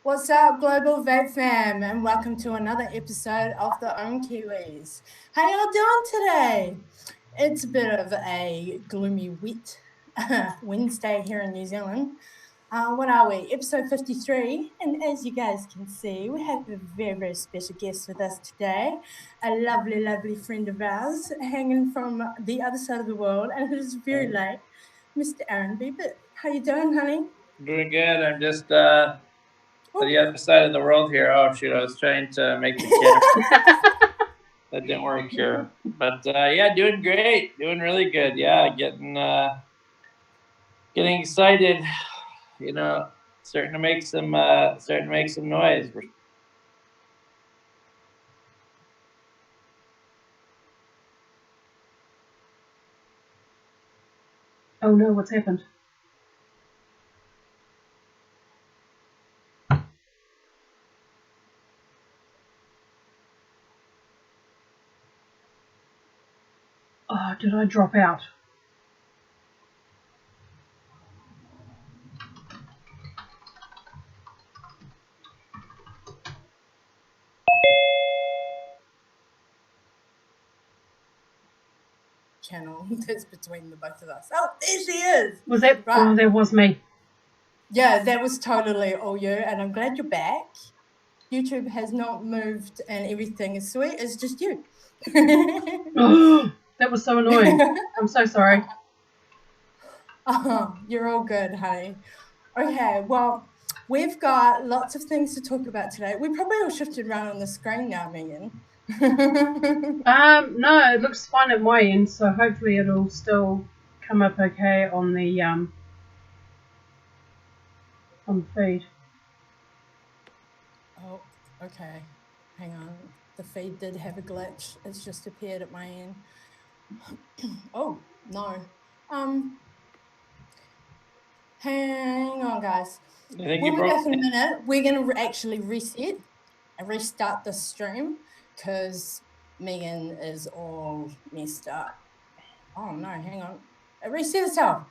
What's up, Global Vape Fam, and welcome to another episode of the Ohm Kiwis. How y'all doing today? It's a bit of a gloomy, wet Wednesday here in New Zealand. What are we? Episode 53. And as you guys can see, we have a very, very special guest with us today. A lovely, lovely friend of ours hanging from the other side of the world, and it is very late, Mr. Aaron Beebit. How you doing, honey? Doing good. I'm just on the other side of the world here. Oh shoot, I was trying to make the camera. That didn't work here. But yeah, doing great. Doing really good. Yeah, getting excited. You know, starting to make some noise. Oh no, what's happened? Oh, did I drop out? Channel that's between the both of us. Oh, there she is. Was that? Right. Oh, that was me. Yeah, that was totally all you, and I'm glad you're back. YouTube has not moved, and everything is sweet. It's just you. Oh, that was so annoying. I'm so sorry. You're all good, honey. Okay, well, we've got lots of things to talk about today. We probably all shifted around on the screen now, Megan. No, it looks fine at my end, so hopefully it'll still come up okay on the feed. Oh, okay. Hang on. The feed did have a glitch. It's just appeared at my end. Oh, no. Hang on, guys. I think We'll you be back broke. in a minute. We're going to actually reset and restart the stream because Megan is all messed up. Oh, no, hang on. It reset itself.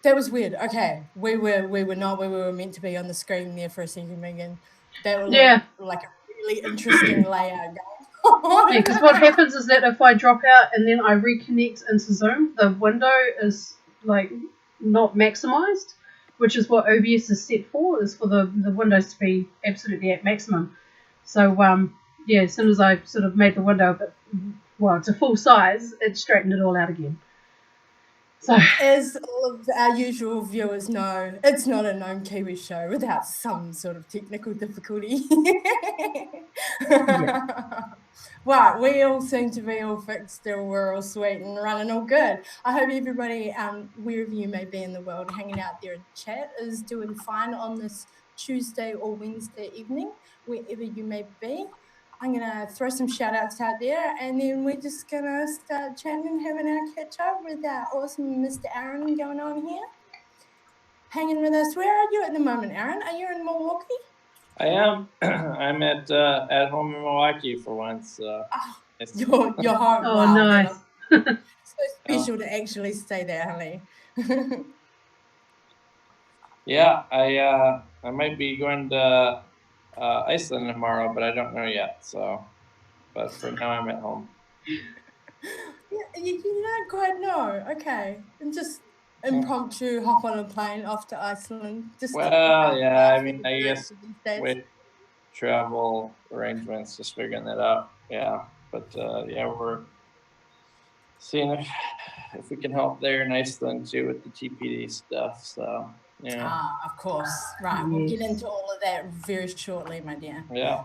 That was weird. Okay, we were not where we were meant to be on the screen there for a second, Megan. That would look like a really interesting layout going on. Yeah, because what happens is that if I drop out and then I reconnect into Zoom, the window is like not maximized, which is what OBS is set for, is for the windows to be absolutely at maximum. So yeah, as soon as I sort of made the window a bit, well, to full size, it straightened it all out again. So as all of our usual viewers know, it's not a Ohm Kiwi show without some sort of technical difficulty. Right, we all seem to be all fixed still. We're all sweet and running all good. I hope everybody, wherever you may be in the world, hanging out there in chat, is doing fine on this Tuesday or Wednesday evening, wherever you may be. I'm going to throw some shout outs out there, and then we're just going to start chatting and having our catch up with our awesome Mr. Aaron going on here. Hanging with us. Where are you at the moment, Aaron? Are you in Milwaukee? I am. I'm at home in Milwaukee for once. You're home. oh, Wow, nice. so special to actually stay there, honey. Yeah, I might be going to Iceland tomorrow, but I don't know yet. So, but for now, I'm at home. You don't quite know. Okay, and just impromptu hop on a plane off to Iceland. Just Yeah. I mean, I guess with travel arrangements, just figuring that out. Yeah, but yeah, we're seeing if we can help there in Iceland too with the TPD stuff. So yeah. Of course. Right, we'll get into all of that very shortly, my dear. Yeah.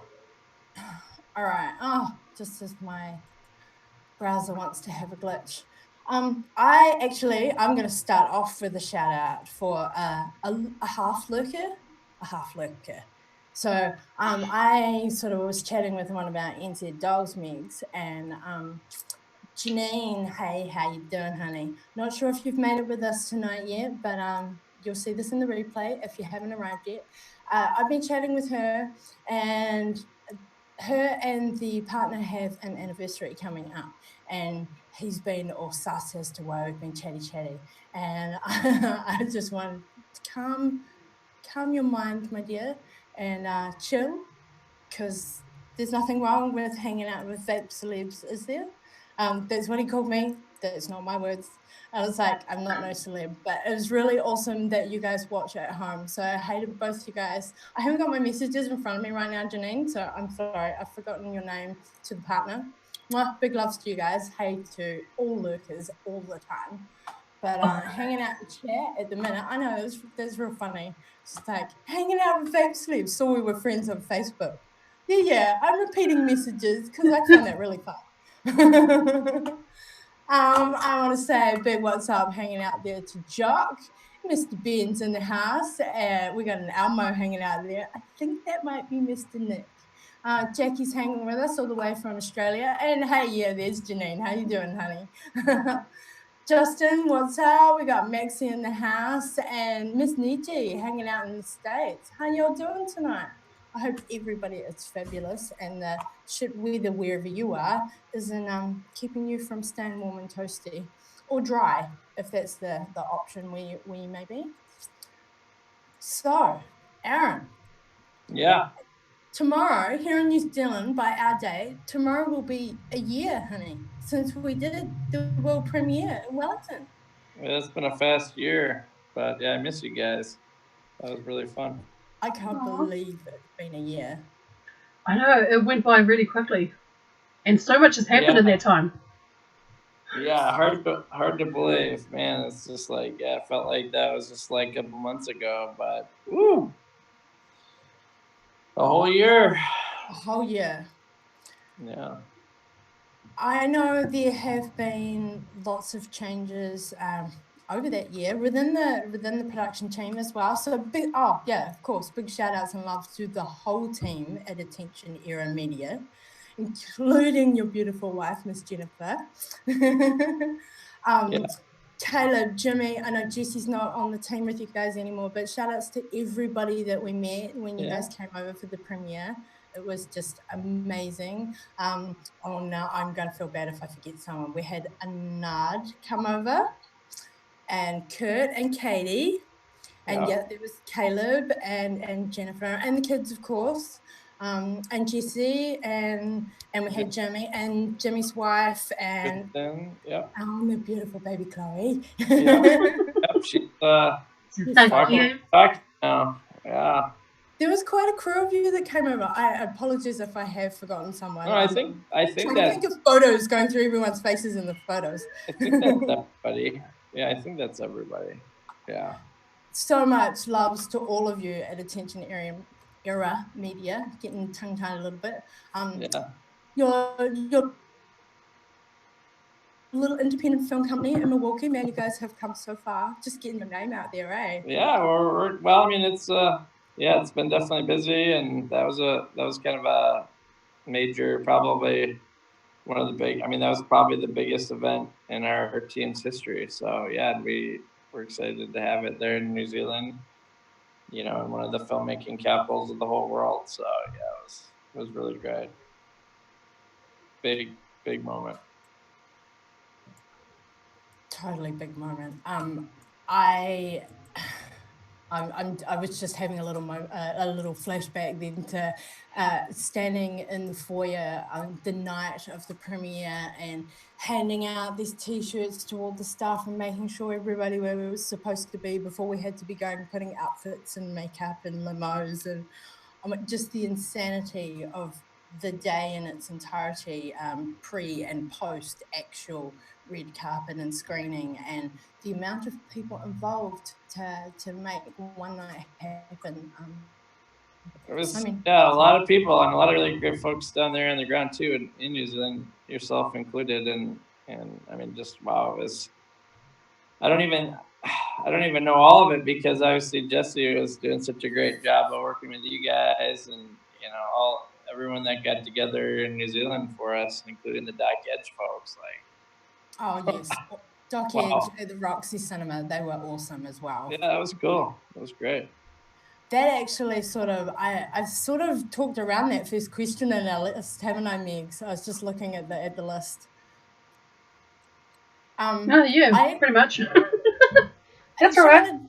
All right. Oh, just as my browser wants to have a glitch. I'm going to start off with a shout out for a half lurker. So I sort of was chatting with one of our NZ Dogs Megs, and Janine, hey, how you doing, honey? Not sure if you've made it with us tonight yet, but you'll see this in the replay if you haven't arrived yet. I've been chatting with her, and her and the partner have an anniversary coming up, and he's been all sus as to why we've been chatty, and I just wanted to calm your mind, my dear, and chill, because there's nothing wrong with hanging out with vape celebs, is there? That's what he called me. That's not my words. I was like, I'm not no celeb, but it was really awesome that you guys watch at home. So hey to both you guys. I haven't got my messages in front of me right now, Janine, so I'm sorry. I've forgotten your name to the partner. Well, big loves to you guys. Hey to all lurkers all the time. But hanging out in chat at the minute, I know that's real funny. Just like hanging out with vape celebs. So we were friends on Facebook. Yeah, I'm repeating messages because I find that really fun. I want to say a big what's up hanging out there to Jock. Mr. Ben's in the house. We got an Elmo hanging out there. I think that might be Mr. Nick. Jackie's hanging with us all the way from Australia. And hey, yeah, there's Janine. How you doing, honey? Justin, what's up? We got Maxie in the house and Miss Nietzsche hanging out in the States. How y'all doing tonight? I hope everybody is fabulous and the shit weather wherever you are isn't keeping you from staying warm and toasty or dry, if that's the option where you may be. So, Aaron. Yeah. Tomorrow, here in New Zealand, by our day, tomorrow will be a year, honey, since we did the world premiere in Wellington. It's been a fast year, but yeah, I miss you guys. That was really fun. I can't believe it's been a year. I know, it went by really quickly. And so much has happened in that time. Yeah, hard to believe, man. It's just like, yeah, it felt like that was just like a couple months ago, but woo, a whole year. A whole year. Yeah. I know there have been lots of changes over that year within the production team as well. So big, of course, big shout outs and love to the whole team at Attention Era Media, including your beautiful wife, Miss Jennifer. Caleb, Jimmy, I know Jesse's not on the team with you guys anymore, but shout outs to everybody that we met when you guys came over for the premiere. It was just amazing. Now I'm going to feel bad if I forget someone. We had Anad come over, and Kurt and Katie, and there was Caleb and Jennifer and the kids, of course, and Jesse, and we had Jimmy and Jimmy's wife and the beautiful baby Chloe. She's back now. Yeah. There was quite a crew of you that came over. I apologize if I have forgotten someone. No, I think trying to think of photos, going through everyone's faces in the photos. I think that's everybody. Yeah, I think that's everybody. Yeah. So much loves to all of you at Attention Era Media. Getting tongue tied a little bit. Your little independent film company in Milwaukee, man, you guys have come so far. Just getting your name out there, eh? Yeah, well, I mean, it's been definitely busy, and that was kind of a major, probably one of the big. I mean, that was probably the biggest event in our team's history. So yeah, we're excited to have it there in New Zealand. You know, in one of the filmmaking capitals of the whole world. So yeah, it was really great. Big moment. Totally big moment. I was just having a little flashback then to standing in the foyer on the night of the premiere and handing out these T-shirts to all the staff and making sure everybody where we were supposed to be before we had to be going putting outfits and makeup and limos and just the insanity of the day in its entirety, pre and post actual red carpet and screening, and the amount of people involved to make one night happen. There was a lot of people and a lot of really great folks down there on the ground too, in New Zealand, yourself included, and I mean, just wow, it was. I don't even know all of it because obviously Jesse was doing such a great job of working with you guys, and you know everyone that got together in New Zealand for us, including the Doc Edge folks. Oh yes, Doc Edge at the Roxy Cinema, they were awesome as well. Yeah, that was cool. That was great. That actually I sort of talked around that first question in our list, haven't I, Megs? I was just looking at the list. Pretty much. That's all right.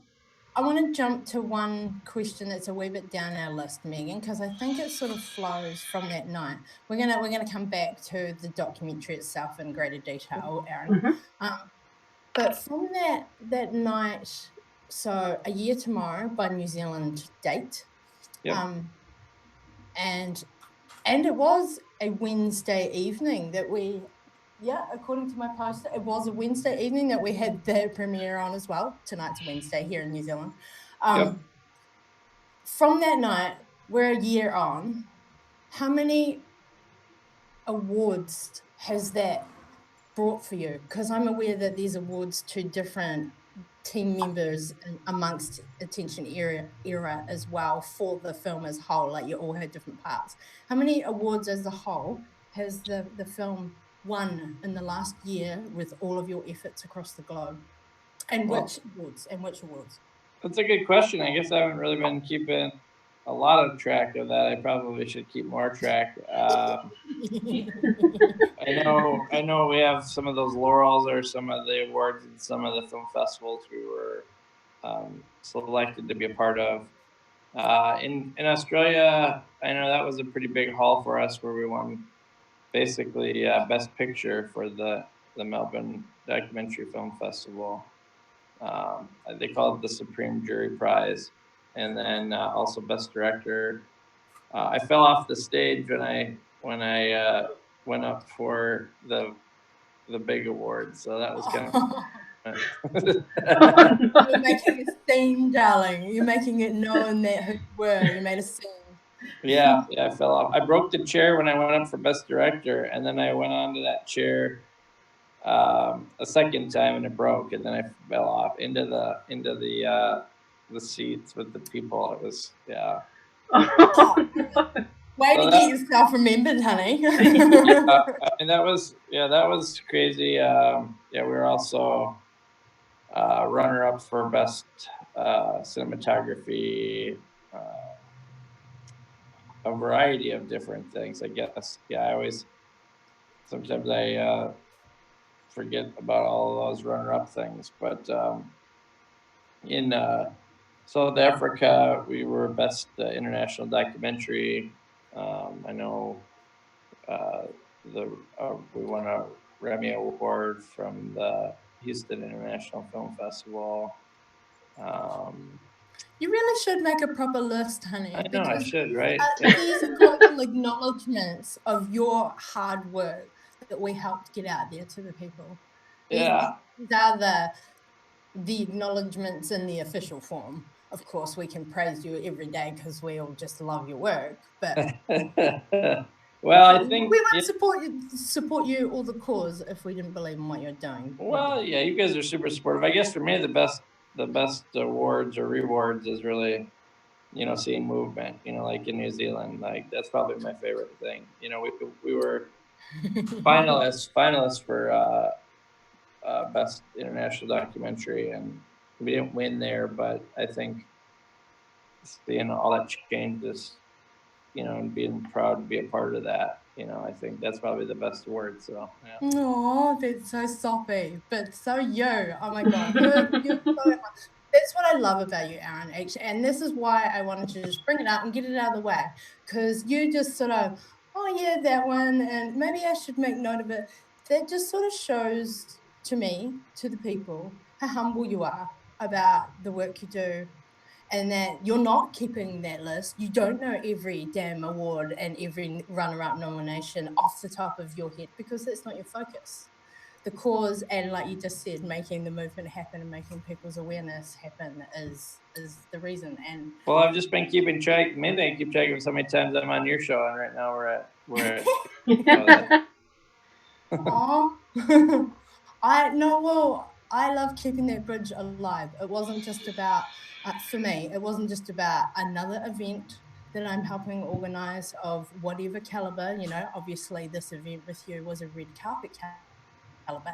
I want to jump to one question that's a wee bit down our list, Megan, because I think it sort of flows from that night. We're gonna come back to the documentary itself in greater detail, Aaron. But from that night, so a year tomorrow by New Zealand date, and it was a Wednesday evening that we. Yeah, according to my poster, it was a Wednesday evening that we had the premiere on as well. Tonight's Wednesday here in New Zealand. From that night, we're a year on. How many awards has that brought for you? Because I'm aware that there's awards to different team members amongst Attention era as well for the film as whole. Like you all had different parts. How many awards as a whole has the film won in the last year with all of your efforts across the globe? And which awards? That's a good question. I guess I haven't really been keeping a lot of track of that. I probably should keep more track. I know we have some of those laurels or some of the awards in some of the film festivals we were selected to be a part of. In Australia, I know that was a pretty big haul for us where we won basically Best Picture for the Melbourne Documentary Film Festival. They call it the Supreme Jury Prize, and then also Best Director. I fell off the stage when I went up for the big award, so that was kind of. You're making a scene, darling. You're making it known that who you were. You made a scene. Yeah, I fell off. I broke the chair when I went up for Best Director, and then I went onto that chair a second time and it broke, and then I fell off into the seats with the people. It was Way to get yourself remembered, honey. And that was crazy. We were also runner up for Best Cinematography, a variety of different things, I guess. Sometimes I forget about all of those runner-up things, but in South Africa, we were Best International Documentary. I know we won a Remy Award from the Houston International Film Festival. You really should make a proper list, honey. I know, I should, right? These are global acknowledgements of your hard work that we helped get out there to the people. Yeah. These are the acknowledgements in the official form. Of course, we can praise you every day because we all just love your work. But well, I think we won't support you or the cause if we didn't believe in what you're doing. Well, yeah, you guys are super supportive. I guess for me, the best awards or rewards is really, seeing movement. Like in New Zealand, like that's probably my favorite thing. We were finalists for Best International Documentary, and we didn't win there, but I think seeing all that changes, and being proud to be a part of that, I think that's probably the best award. So yeah. Oh, that's so soppy, but so you. Oh my god, you're so. That's what I love about you, Aaron. Actually, and this is why I wanted to just bring it up and get it out of the way, because you just sort of, oh yeah, that one, and maybe I should make note of it. That just sort of shows to me, to the people, how humble you are about the work you do, and that you're not keeping that list. You don't know every damn award and every runner-up nomination off the top of your head because that's not your focus. The cause, and like you just said, making the movement happen and making people's awareness happen is the reason. And well, I've just been keeping track. Maybe I keep track of how many times I'm on your show, and right now we're at. I love keeping that bridge alive. It wasn't just about, for me, it wasn't just about another event that I'm helping organize of whatever caliber. Obviously this event with you was a red carpet caliber,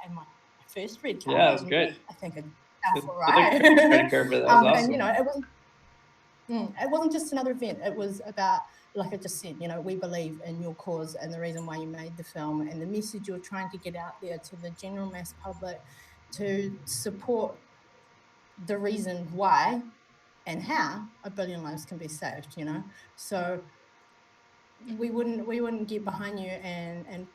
and my first red carpet. Yeah, it was great. I think it's right. Red carpet, that was awesome. And it wasn't just another event. It was about, like I just said, we believe in your cause and the reason why you made the film and the message you're trying to get out there to the general mass public to support the reason why and how a billion lives can be saved, you know. So we wouldn't get behind you and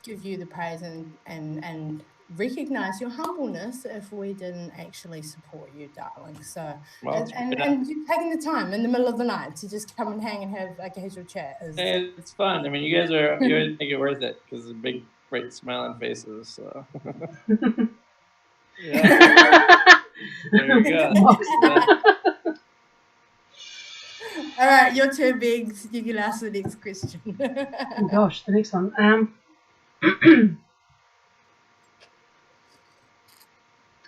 give you the praise and recognize your humbleness if we didn't actually support you, darling. So and you taking the time in the middle of the night to just come and hang and have a casual chat is it's fun. I mean, you guys make it worth it because the big bright smiling faces. So yeah, there you go. All right, your turn, Biggs. You can ask the next question. Oh gosh, the next one.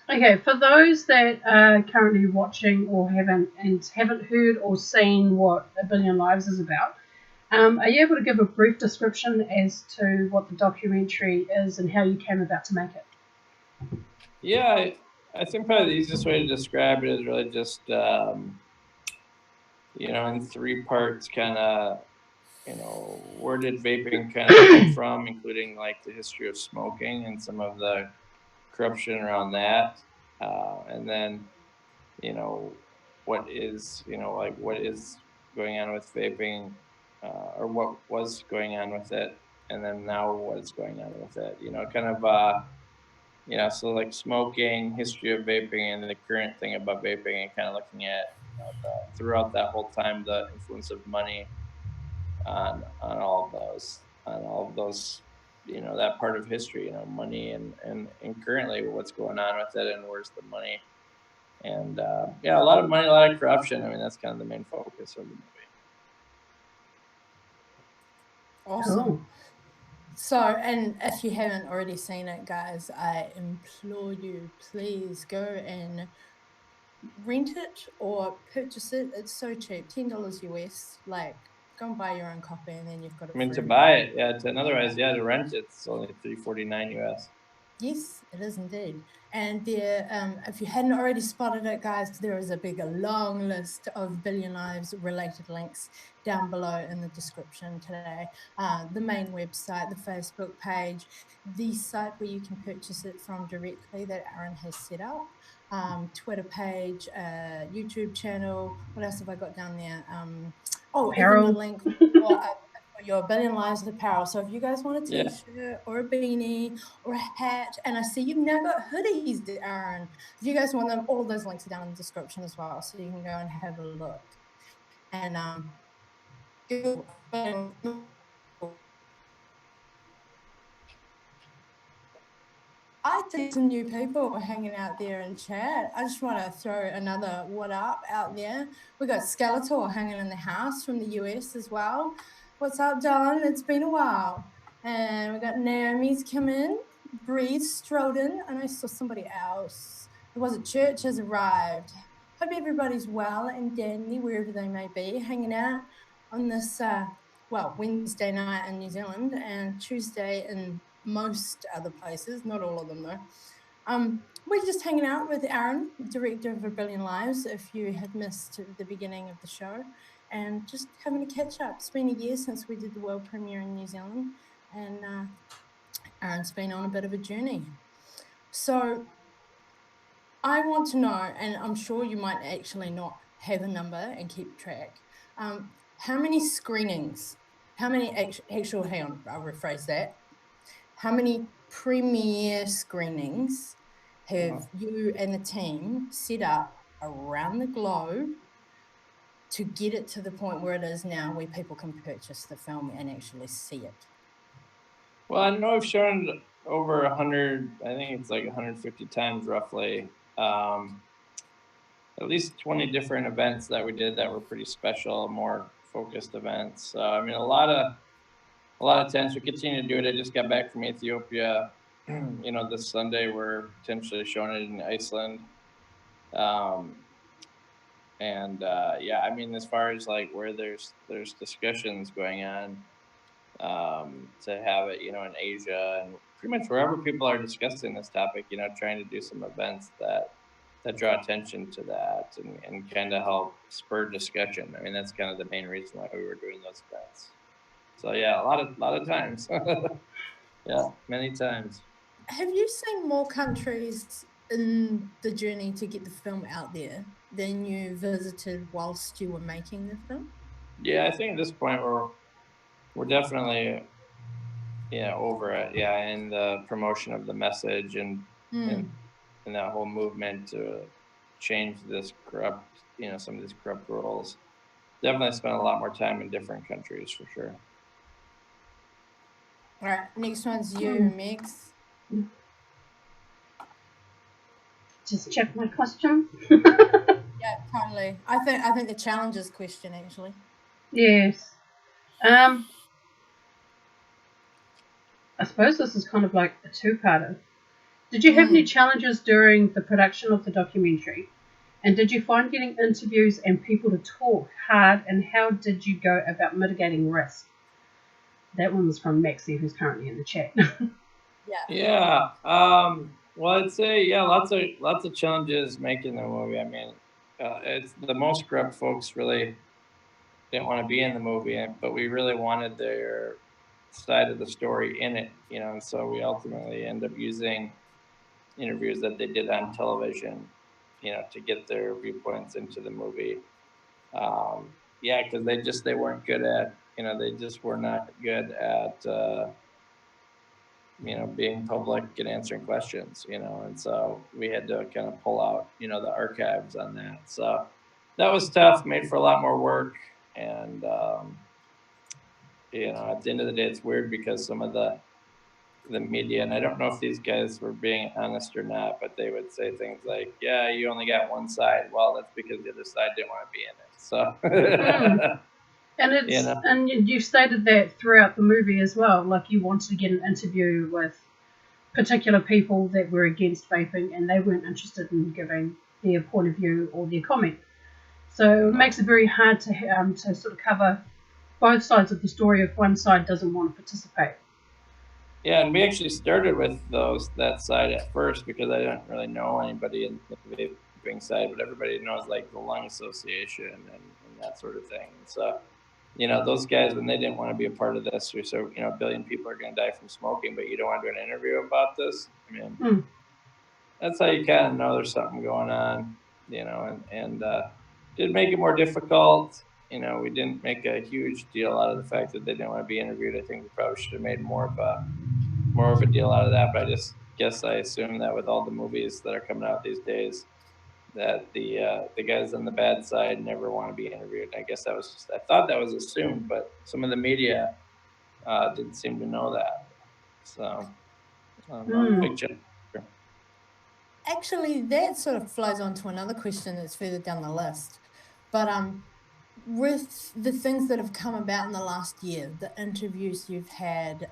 Okay, for those that are currently watching or haven't heard or seen what A Billion Lives is about, are you able to give a brief description as to what the documentary is and how you came about to make it? Yeah, I think probably the easiest way to describe it is really just in 3 parts, kind of where did vaping kind of come from, including like the history of smoking and some of the corruption around that, and then what is what is going on with vaping, or what was going on with it, and then now what's going on with it. Kind of so like smoking, history of vaping, and the current thing about vaping, and kind of looking at throughout that whole time the influence of money on all of those that part of history, money, and currently what's going on with it and where's the money. And yeah, a lot of money, a lot of corruption. I mean, that's kind of the main focus of the movie. Awesome. Cool. So, and if you haven't already seen it, guys, I implore you, please go and rent it or purchase it. It's so cheap, $10 US. Like, go and buy your own copy, and then you've got it. I mean, to buy it, yeah. Otherwise, yeah, to rent it, it's only $3.49 US. Yes, it is indeed. And there, if you hadn't already spotted it, guys, there is a big, long list of Billion Lives related links down below in the description today. The main website, the Facebook page, the site where you can purchase it from directly that Aaron has set up, Twitter page, YouTube channel. What else have I got down there? Even the link for your Billion Lives apparel. So if you guys want a t-shirt or a beanie or a hat, and I see you've now got hoodies, Aaron. If you guys want them, all those links are down in the description as well, so you can go and have a look. And I see some new people hanging out there in chat. I just want to throw another what up out there. We got Skeletor hanging in the house from the US as well. What's up, Don? It's been a while. And we got Naomi's come in, Breathe Stroden, and I saw somebody else. It was at Church has arrived. Hope everybody's well and dandy wherever they may be, hanging out on this Wednesday night in New Zealand and Tuesday in most other places, not all of them though. We're just hanging out with Aaron, director of A Billion Lives, if you had missed the beginning of the show, and just having a catch up. It's been a year since we did the world premiere in New Zealand, and Aaron's been on a bit of a journey. So I want to know, and I'm sure you might actually not have a number and keep track, how many screenings, how many actual, hang on, I'll rephrase that. How many premiere screenings have you and the team set up around the globe to get it to the point where it is now, where people can purchase the film and actually see it? Well, I know I've shown over 100, I think it's like 150 times roughly. At least 20 different events that we did that were pretty special, more focused events. So I mean, a lot of times we continue to do it. I just got back from Ethiopia. This Sunday we're potentially showing it in Iceland. Yeah, I mean, as far as like where there's discussions going on, to have it, in Asia and pretty much wherever people are discussing this topic, trying to do some events that draw attention to that and kind of help spur discussion. I mean, that's kind of the main reason why we were doing those events. So yeah, a lot of times. Yeah, many times. Have you seen more countries in the journey to get the film out there than you visited whilst you were making the film? Yeah, I think at this point we're definitely over it. Yeah, and the promotion of the message and Mm. and that whole movement to change this corrupt, some of these corrupt rules. Definitely spent a lot more time in different countries for sure. All right, next one's you, Megs. Just check my question. Yeah, totally. I think the challenges question actually. Yes. I suppose this is kind of like a two-parter. Did you have any challenges during the production of the documentary? And did you find getting interviews and people to talk hard? And how did you go about mitigating risk? That one was from Maxie, who's currently in the chat. Yeah. Well, I'd say lots of challenges making the movie. I mean, it's the most corrupt folks really didn't want to be in the movie, but we really wanted their side of the story in it, and so we ultimately end up using interviews that they did on television, to get their viewpoints into the movie. Yeah, because they weren't good at, they just were not good at, being public and answering questions, and so we had to kind of pull out, the archives on that. So that was tough, made for a lot more work. And, at the end of the day, it's weird because some of the media, and I don't know if these guys were being honest or not, but they would say things like, "Yeah, you only got one side." Well, that's because the other side didn't want to be in it. So, And and you've stated that throughout the movie as well. Like you wanted to get an interview with particular people that were against vaping, and they weren't interested in giving their point of view or their comment. So it makes it very hard to sort of cover both sides of the story if one side doesn't want to participate. Yeah, and we actually started with that side at first because I didn't really know anybody in the vaping side, but everybody knows like the lung association and that sort of thing. And so, those guys when they didn't want to be a part of this, or so a billion people are going to die from smoking, but you don't want to do an interview about this. I mean, that's how you kind of know there's something going on, and did make it more difficult. We didn't make a huge deal out of the fact that they didn't want to be interviewed. I think we probably should have made more of a deal out of that. But I just guess I assume that with all the movies that are coming out these days, that the guys on the bad side never want to be interviewed. I guess I thought that was assumed, but some of the media didn't seem to know that. So big challenge. Actually, that sort of flows on to another question that's further down the list. But with the things that have come about in the last year, the interviews you've had,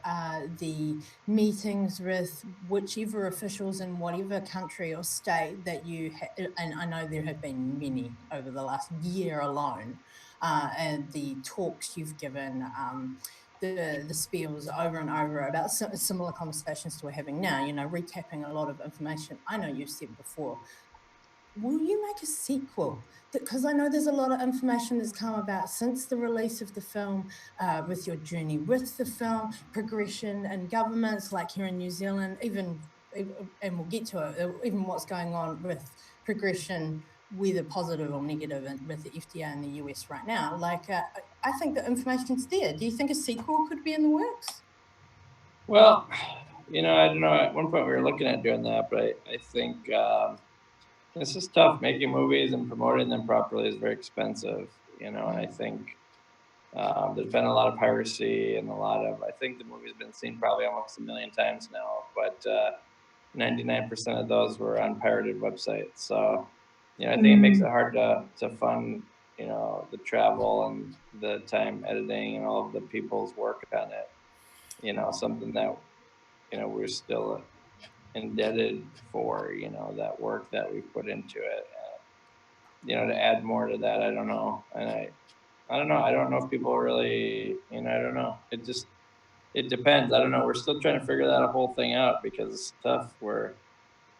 the meetings with whichever officials in whatever country or state that and I know there have been many over the last year alone, and the talks you've given, the spiels over and over about similar conversations to we're having now, recapping a lot of information I know you've said before. Will you make a sequel? Because I know there's a lot of information that's come about since the release of the film, with your journey with the film, progression and governments like here in New Zealand, even, and we'll get to it, even what's going on with progression, whether positive or negative, with the FDA in the US right now. Like, I think the information's there. Do you think a sequel could be in the works? Well, I don't know. At one point we were looking at doing that, but I think this is tough. Making movies and promoting them properly is very expensive, and I think there's been a lot of piracy and I think the movie's been seen probably almost 1 million times now, but 99% of those were on pirated websites. So, I think it makes it hard to fund, the travel and the time editing and all of the people's work on it. Something that, we're still indebted for, that work that we put into it. To add more to that, I don't know. And I don't know. I don't know if people really, I don't know. It depends. I don't know. We're still trying to figure that whole thing out because it's tough.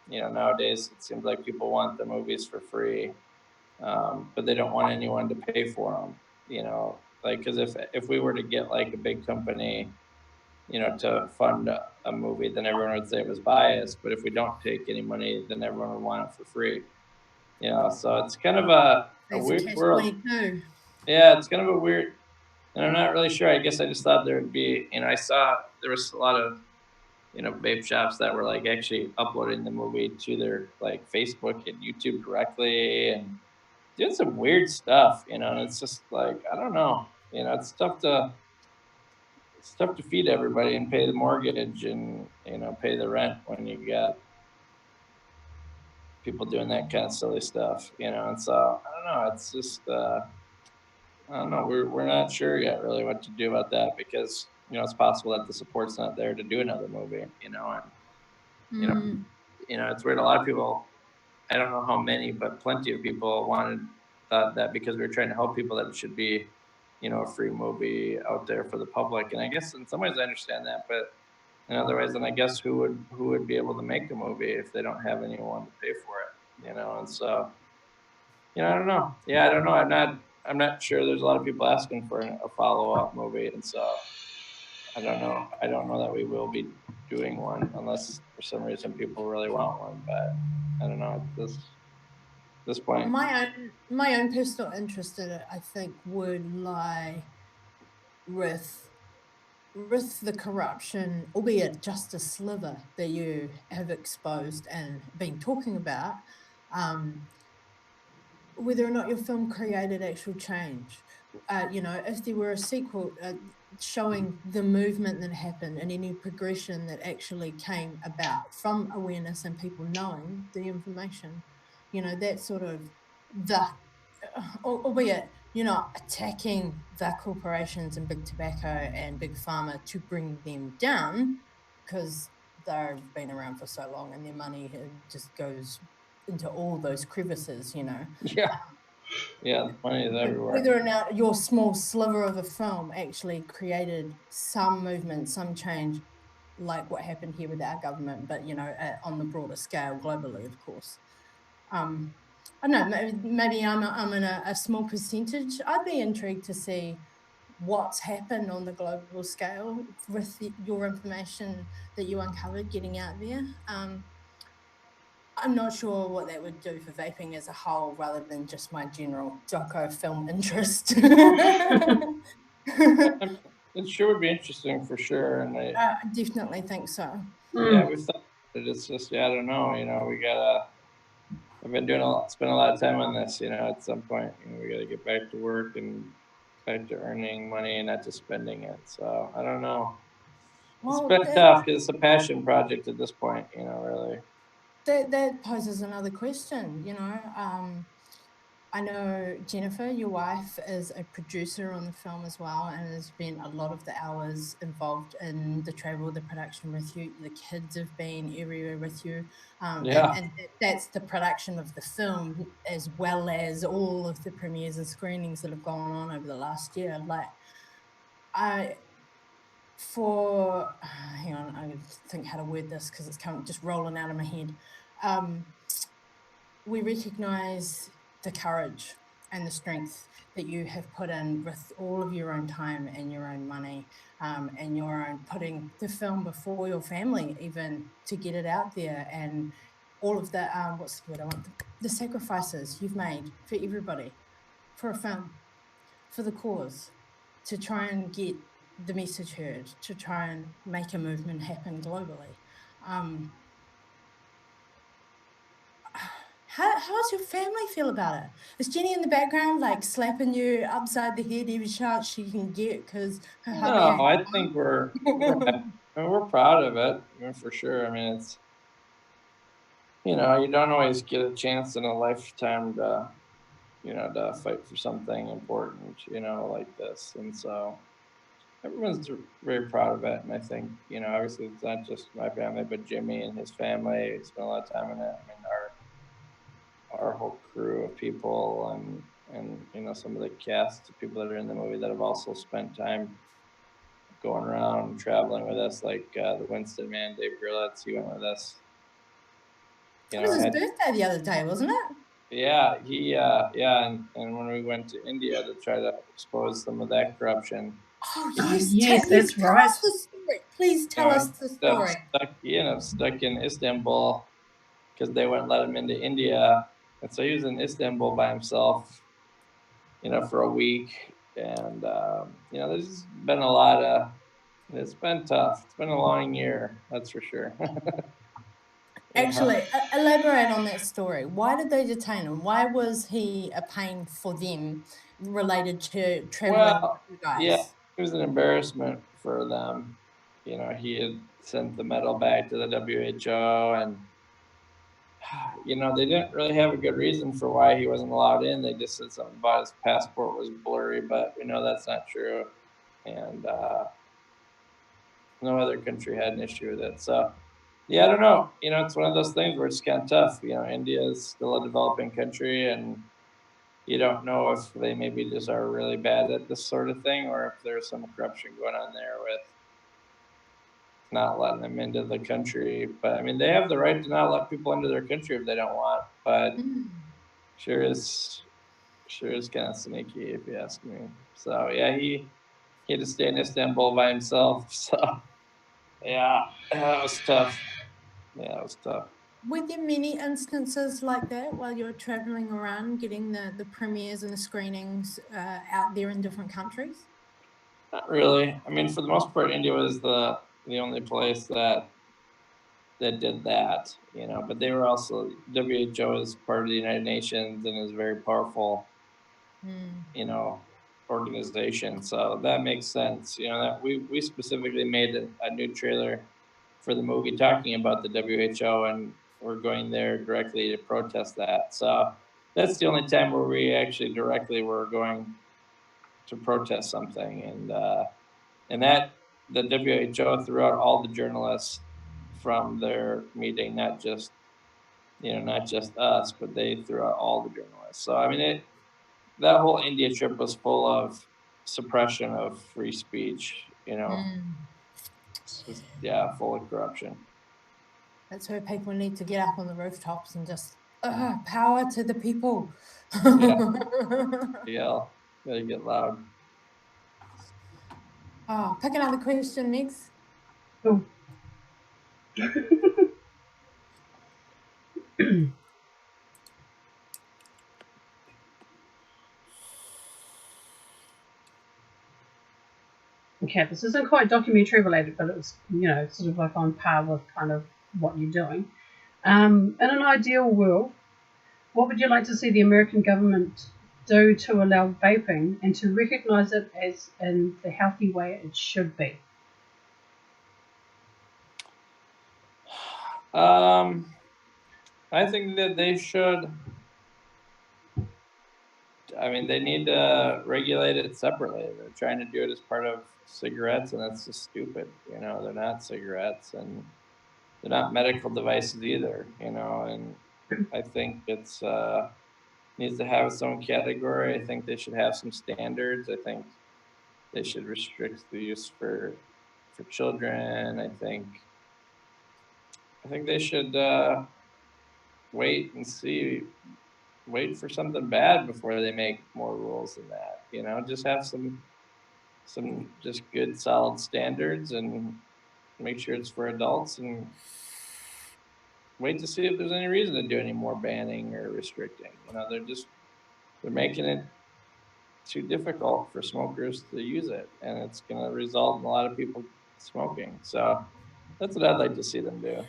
Nowadays it seems like people want the movies for free, but they don't want anyone to pay for them. Like, because if we were to get like a big company, to fund a movie, then everyone would say it was biased. But if we don't take any money, then everyone would want it for free. So it's kind of a It's a weird world. catch-22. Yeah, it's kind of a weird, and I'm not really sure. I guess I just thought there would be, I saw there was a lot of, vape shops that were like actually uploading the movie to their like Facebook and YouTube directly and doing some weird stuff, and it's just like, I don't know, it's tough to feed everybody and pay the mortgage and, pay the rent when you got people doing that kind of silly stuff, and so I don't know, it's just I don't know. We're not sure yet really what to do about that because it's possible that the support's not there to do another movie. And you know Mm. it's weird. A lot of people, I don't know how many, but plenty of people thought that because we were trying to help people that it should be a free movie out there for the public. And I guess in some ways I understand that, but in other ways, then I guess who would be able to make the movie if they don't have anyone to pay for it? And so I don't know. Yeah, I don't know. I'm not sure. There's a lot of people asking for a follow up movie, and so I don't know. I don't know that we will be doing one unless for some reason people really want one. But I don't know at this point. My own personal interest in it, I think, would lie with the corruption, albeit just a sliver that you have exposed and been talking about. Whether or not your film created actual change. If there were a sequel showing the movement that happened and any progression that actually came about from awareness and people knowing the information, that sort of the, albeit, attacking the corporations and big tobacco and big pharma to bring them down because they've been around for so long and their money just goes into all those crevices. Yeah, yeah. The money is everywhere. Whether or not your small sliver of a film actually created some movement, some change, like what happened here with our government, but on the broader scale, globally, of course. I don't know. Maybe I'm in a small percentage. I'd be intrigued to see what's happened on the global scale with your information that you uncovered getting out there. I'm not sure what that would do for vaping as a whole, rather than just my general doco film interest. I mean, it sure would be interesting for sure, and I definitely think so. yeah, we've thought about it. It's just, yeah, I don't know. We gotta. I've been spend a lot of time on this. At some point, we gotta get back to work and back to earning money and not just spending it. So I don't know. It's Well, been tough because it's a passion project at this point. Really. that poses another question. I know Jennifer, your wife, is a producer on the film as well, and has spent a lot of the hours involved in the travel, the production with you. The kids have been everywhere with you, Yeah. and that's the production of the film, as well as all of the premieres and screenings that have gone on over the last year. Like, I hang on, I think how to word this because it's just rolling out of my head. We recognize the courage and the strength that you have put in with all of your own time and your own money, and your own putting the film before your family, even to get it out there, and all of the what's the word I want, the sacrifices you've made for everybody, for a film, for the cause, to try and get the message heard, to try and make a movement happen globally. How does your family feel about it? Is Jenny in the background, like slapping you upside the head every chance she can get because her hubby No, ain't? I think we're proud of it, for sure. I mean, it's you don't always get a chance in a lifetime to fight for something important, like this, and so everyone's very proud of it. And I think obviously it's not just my family, but Jimmy and his family spent a lot of time in it. I mean, our whole crew of people and some of the cast of people that are in the movie that have also spent time going around and traveling with us, like the Winston man, Dave Gurlitz, he went with us. It was his Had, birthday the other day, wasn't it? yeah, and when we went to India to try to expose some of that corruption, Oh, Yes, yes, that's tell right. us the story. Please You know, tell us the story. he ended up stuck in Istanbul because they wouldn't let him into India, and so he was in Istanbul by himself, for a week. And there's been a lot of. It's been tough. It's been a long year, that's for sure. Actually, elaborate on that story. Why did they detain him? Why was he a pain for them related to traveling with Well, you yeah, guys? it was an embarrassment for them. He had sent the medal back to the WHO, and they didn't really have a good reason for why he wasn't allowed in. They just said something about his passport was blurry, but we know that's not true. And no other country had an issue with it. So, yeah, I don't know. It's one of those things where it's kind of tough. India is still a developing country, and you don't know if they maybe just are really bad at this sort of thing, or if there's some corruption going on there with not letting them into the country. But I mean, they have the right to not let people into their country if they don't want. But sure is kind of sneaky, if you ask me. So yeah, he had to stay in Istanbul by himself. So yeah, that was tough. Yeah, it was tough. Were there many instances like that while you were traveling around getting the premieres and the screenings out there in different countries? Not really. I mean, for the most part, India was the only place that did that. But they were also WHO is part of the United Nations and is very powerful, you know, organization. So that makes sense. That we specifically made a new trailer for the movie talking about the WHO, and we're going there directly to protest that. So that's the only time where we actually directly were going to protest something, and that the WHO threw out all the journalists from their meeting, not just us, but they threw out all the journalists. So I mean, that whole India trip was full of suppression of free speech. It's just, yeah, full of corruption. That's where people need to get up on the rooftops and just power to the people. Yeah, yeah, gotta get loud. Oh, pick another question, Megs. Oh. Okay, this isn't quite documentary related, but it's sort of like on par with kind of what you're doing. In an ideal world, what would you like to see the American government do to allow vaping and to recognise it as in the healthy way it should be? I think that they should. I mean, they need to regulate it separately. They're trying to do it as part of cigarettes, and that's just stupid. They're not cigarettes, and they're not medical devices either. And I think it's needs to have its own category. I think they should have some standards. I think they should restrict the use for children. I think they should wait and see, wait for something bad before they make more rules than that. Just have some just good solid standards and make sure it's for adults, and wait to see if there's any reason to do any more banning or restricting. They're making it too difficult for smokers to use it, and it's going to result in a lot of people smoking. So that's what I'd like to see them do.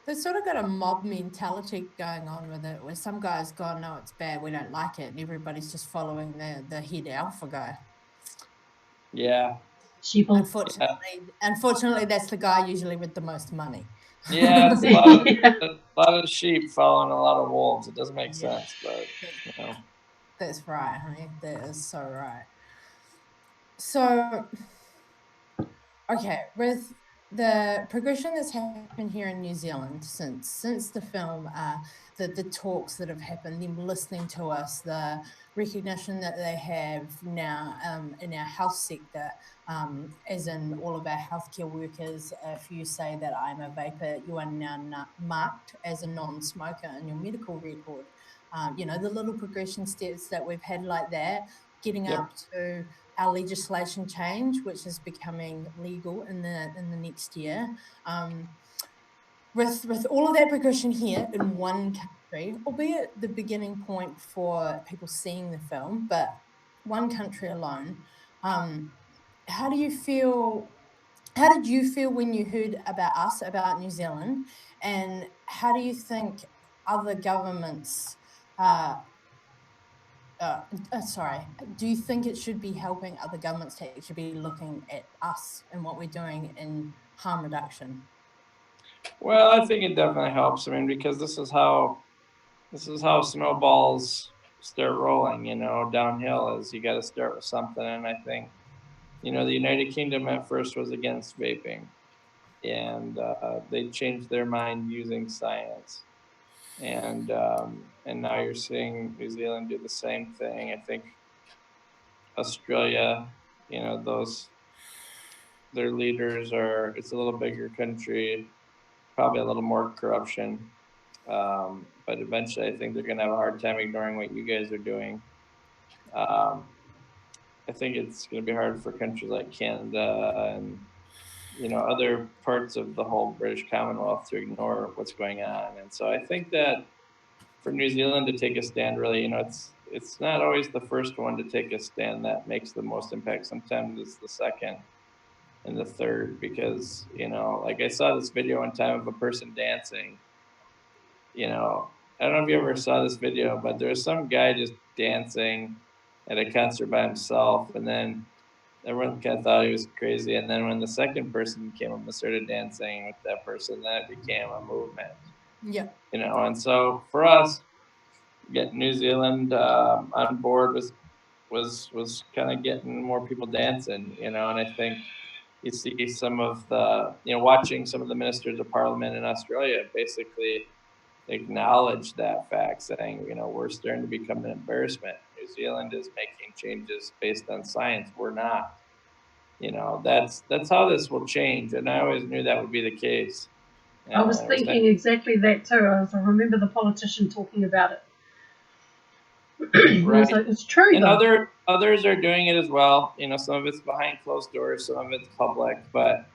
They've sort of got a mob mentality going on with it, where some guys go, no, it's bad, we don't like it, and everybody's just following the head alpha guy. Yeah. Sheeple. Unfortunately, that's the guy usually with the most money. Yeah, it's a lot of sheep following a lot of wolves. It doesn't make sense, but That's right, honey. That is so right. So, okay, with the progression that's happened here in New Zealand since the film, the talks that have happened, them listening to us, the recognition that they have now in our health sector, as in all of our healthcare workers, if you say that I'm a vapor, you are now marked as a non-smoker in your medical record. The little progression steps that we've had like that getting up to our legislation change, which is becoming legal in the next year. With all of that progression here in one country, albeit the beginning point for people seeing the film, but one country alone, how do you feel? How did you feel when you heard about us, about New Zealand, and how do you think other governments? Do you think it should be helping other governments to actually be looking at us and what we're doing in harm reduction? Well, I think it definitely helps. I mean, because this is how snowballs start rolling. Downhill is you got to start with something, and I think the United Kingdom at first was against vaping, and they changed their mind using science, and now you're seeing New Zealand do the same thing. I think Australia, those their leaders are. It's a little bigger country, probably a little more corruption. But eventually, I think they're going to have a hard time ignoring what you guys are doing. Um, I think it's going to be hard for countries like Canada and other parts of the whole British Commonwealth to ignore what's going on. And so I think that for New Zealand to take a stand, really, it's not always the first one to take a stand that makes the most impact. Sometimes it's the second and the third, because like I saw this video one time of a person dancing. I don't know if you ever saw this video, but there was some guy just dancing at a concert by himself, and then everyone kind of thought he was crazy. And then when the second person came up and started dancing with that person, then it became a movement. Yeah. And so for us, getting New Zealand on board was kind of getting more people dancing. And I think you see some of the watching some of the ministers of parliament in Australia basically acknowledge that fact, saying, we're starting to become an embarrassment. New Zealand is making changes based on science. We're not. That's how this will change, and I always knew that would be the case. I was thinking exactly that too. I remember the politician talking about it. Right. It's true, and though. others are doing it as well. Some of it's behind closed doors, some of it's public, but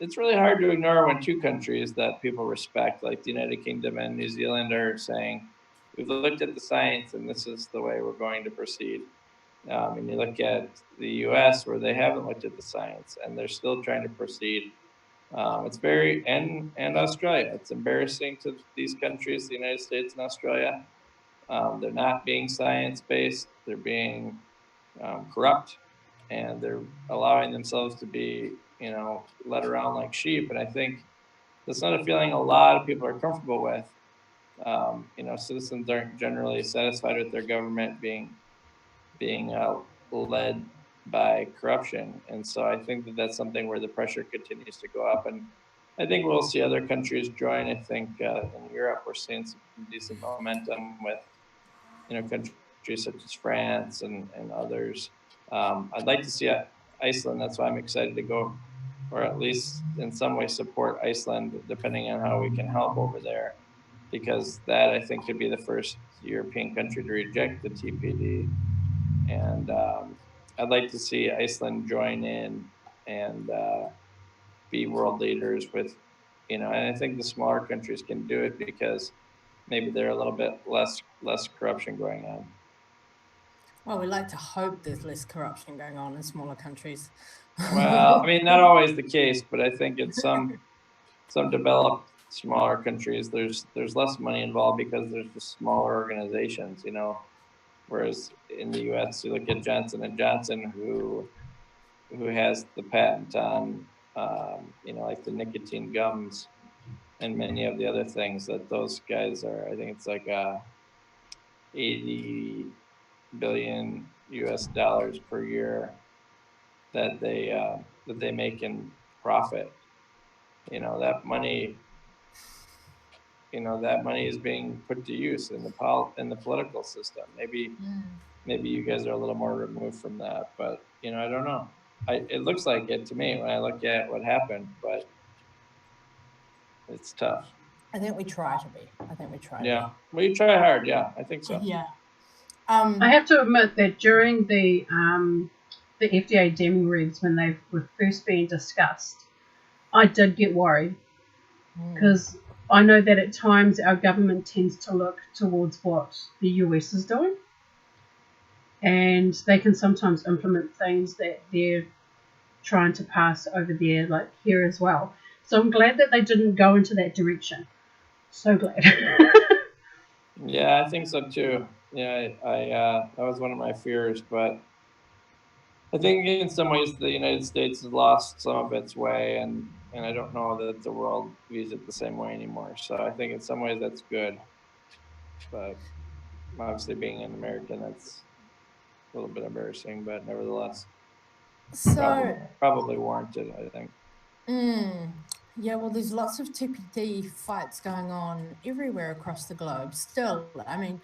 it's really hard to ignore when two countries that people respect, like the United Kingdom and New Zealand, are saying, we've looked at the science and this is the way we're going to proceed. And you look at the US, where they haven't looked at the science and they're still trying to proceed. It's very, and Australia, it's embarrassing to these countries, the United States and Australia. They're not being science based, they're being corrupt, and they're allowing themselves to be, led around like sheep. And I think that's not a feeling a lot of people are comfortable with. Citizens aren't generally satisfied with their government being led by corruption, and so I think that that's something where the pressure continues to go up, and I think we'll see other countries join. I think in Europe we're seeing some decent momentum with countries such as France and others. I'd like to see Iceland. That's why I'm excited to go, or at least in some way support Iceland, depending on how we can help over there, because that I think could be the first European country to reject the TPD. And I'd like to see Iceland join in and be world leaders with, and I think the smaller countries can do it because maybe they're a little bit less corruption going on. Well, we like to hope there's less corruption going on in smaller countries. Well, I mean, not always the case, but I think in some developed smaller countries, there's less money involved because there's just smaller organizations, Whereas in the U.S., you look at Johnson and Johnson, who has the patent on, like the nicotine gums and many of the other things that those guys are. I think it's like 80 billion US dollars per year that they make in profit. That money. That money is being put to use in the political system. Maybe you guys are a little more removed from that, but I don't know. It looks like it to me when I look at what happened, but it's tough. I think we try to be. Yeah, well, you try hard. Yeah, I think so. Yeah. I have to admit that during the FDA demo regs, when they were first being discussed, I did get worried because I know that at times our government tends to look towards what the US is doing, and they can sometimes implement things that they're trying to pass over there, like here as well. So I'm glad that they didn't go into that direction. So glad. Yeah, I think so too. Yeah, that was one of my fears, but I think in some ways the United States has lost some of its way, and I don't know that the world views it the same way anymore. So I think in some ways that's good, but obviously being an American, that's a little bit embarrassing, but nevertheless, probably warranted, I think. Yeah, well, there's lots of TPD fights going on everywhere across the globe. Still, I mean,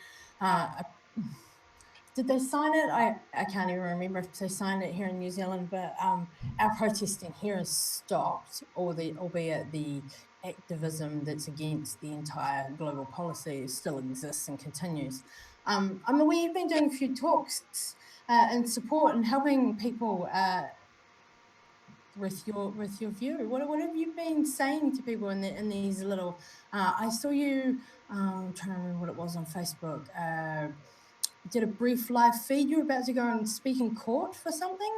did they sign it? I can't even remember if they signed it here in New Zealand, but our protesting here has stopped, albeit the activism that's against the entire global policy still exists and continues. I'm aware you've been doing a few talks in support and helping people with your view. What have you been saying to people in these little? I saw you. I'm trying to remember what it was on Facebook. Did a brief live feed. You're about to go and speak in court for something.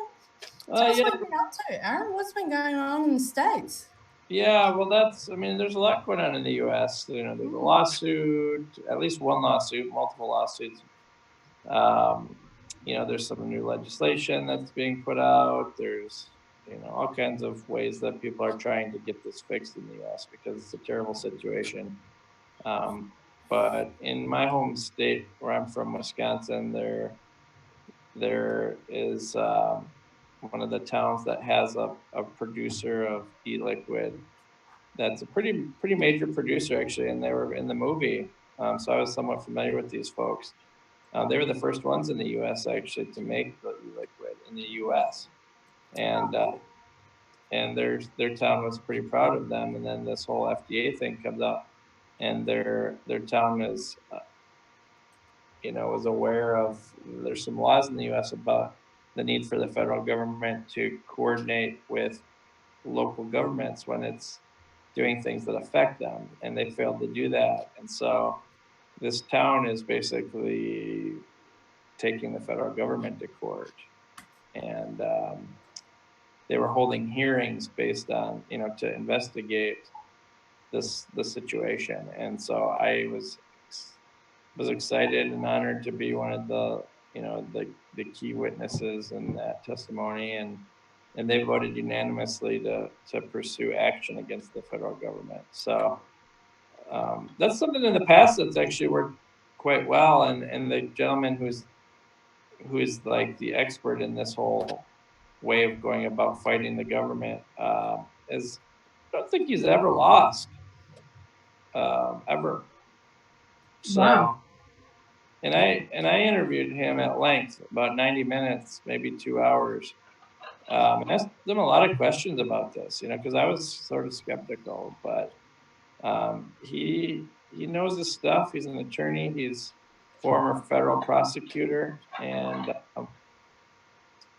Tell us Yeah, what you've been up to, Aaron. What's been going on in the States? yeah. Well, I mean, there's a lot going on in the U.S. You know, there's a lawsuit, at least one lawsuit, multiple lawsuits. Um, you know, there's some new legislation that's being put out. There's, you know, all kinds of ways that people are trying to get this fixed in the U.S. because it's a terrible situation. But in my home state, where I'm from, Wisconsin, there is one of the towns that has a producer of e-liquid that's a pretty major producer actually, and they were in the movie. So I was somewhat familiar with these folks. They were the first ones in the U.S. actually to make the e-liquid in the U.S. and their town was pretty proud of them. And then this whole FDA thing comes up, and their town is you know was aware of there's some laws in the U.S. about the need for the federal government to coordinate with local governments when it's doing things that affect them, and they failed to do that. And so this town is basically taking the federal government to court, and they were holding hearings based on to investigate the situation. And so I was excited and honored to be one of the key witnesses in that testimony, and they voted unanimously to pursue action against the federal government. So that's something in the past that's actually worked quite well. And the gentleman who is like the expert in this whole way of going about fighting the government is I don't think he's ever lost ever. So Wow. and I interviewed him at length, about 90 minutes, maybe 2 hours. And asked them a lot of questions about this, because I was sort of skeptical, but he knows his stuff. He's an attorney. He's former federal prosecutor, and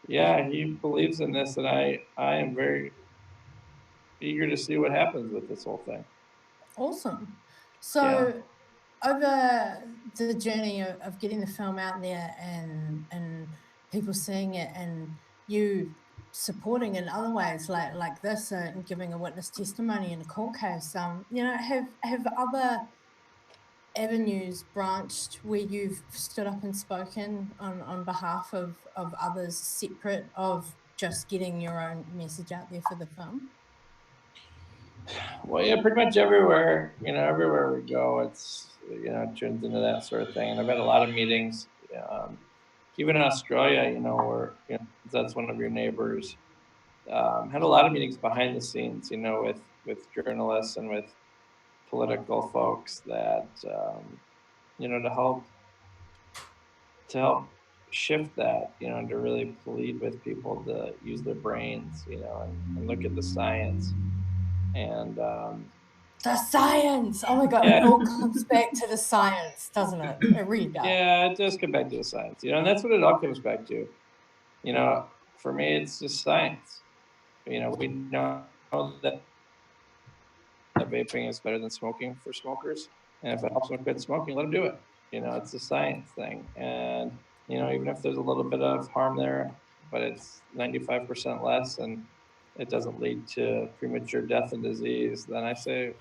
yeah, he believes in this, and I am very eager to see what happens with this whole thing. Awesome. Yeah. So, over the journey of getting the film out there and people seeing it and you supporting in other ways like this and giving a witness testimony in a court case, have other avenues branched where you've stood up and spoken on behalf of others separate of just getting your own message out there for the film? Well, yeah, pretty much everywhere. Everywhere we go, it turns into that sort of thing. And I've had a lot of meetings, even in Australia. Where that's one of your neighbors. Had a lot of meetings behind the scenes, with journalists and with political folks that to help shift that, and to really plead with people to use their brains, and look at the science. And The science. Oh my God, it all comes back to the science, doesn't it? It really does. Yeah, it does come back to the science, and that's what it all comes back to. For me, it's just science. We know that vaping is better than smoking for smokers, and if it helps them quit smoking, let them do it. It's a science thing, and even if there's a little bit of harm there, but it's 95% less, and it doesn't lead to premature death and disease, then I say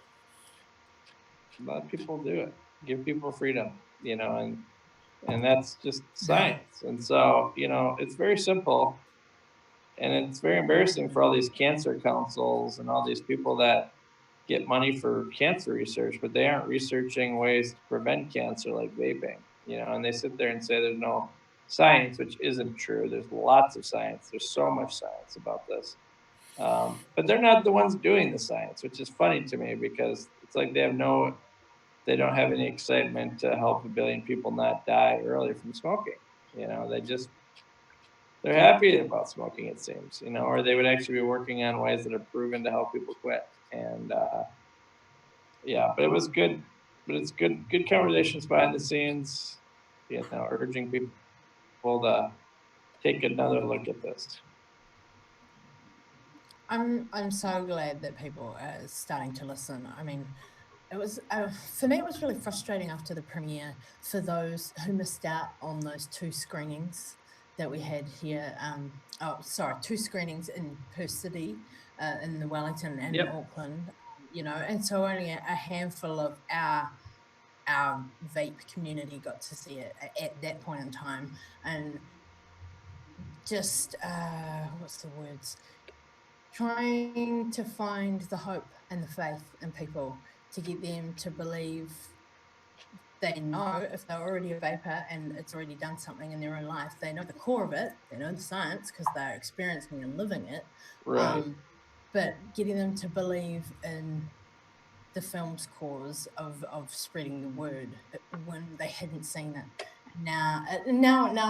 let people do it. Give people freedom, and that's just science. And so, it's very simple, and it's very embarrassing for all these cancer councils and all these people that get money for cancer research, but they aren't researching ways to prevent cancer like vaping, and they sit there and say there's no science, which isn't true. There's lots of science. There's so much science about this. But they're not the ones doing the science, which is funny to me because it's like they don't have any excitement to help 1 billion people not die early from smoking. They're happy about smoking, it seems, or they would actually be working on ways that are proven to help people quit. And yeah, but it was good. But it's good conversations behind the scenes, urging people to take another look at this. I'm so glad that people are starting to listen. I mean, it was for me. It was really frustrating after the premiere for those who missed out on those 2 screenings that we had here. Two screenings in per city, in the Wellington and Yep. Auckland. And so only a handful of our vape community got to see it at that point in time, and just what's the words? Trying to find the hope and the faith in people to get them to believe they know if they're already a vapor and it's already done something in their own life. They know the core of it, they know the science because they're experiencing and living it. Right. But getting them to believe in the film's cause of spreading the word when they hadn't seen it. Now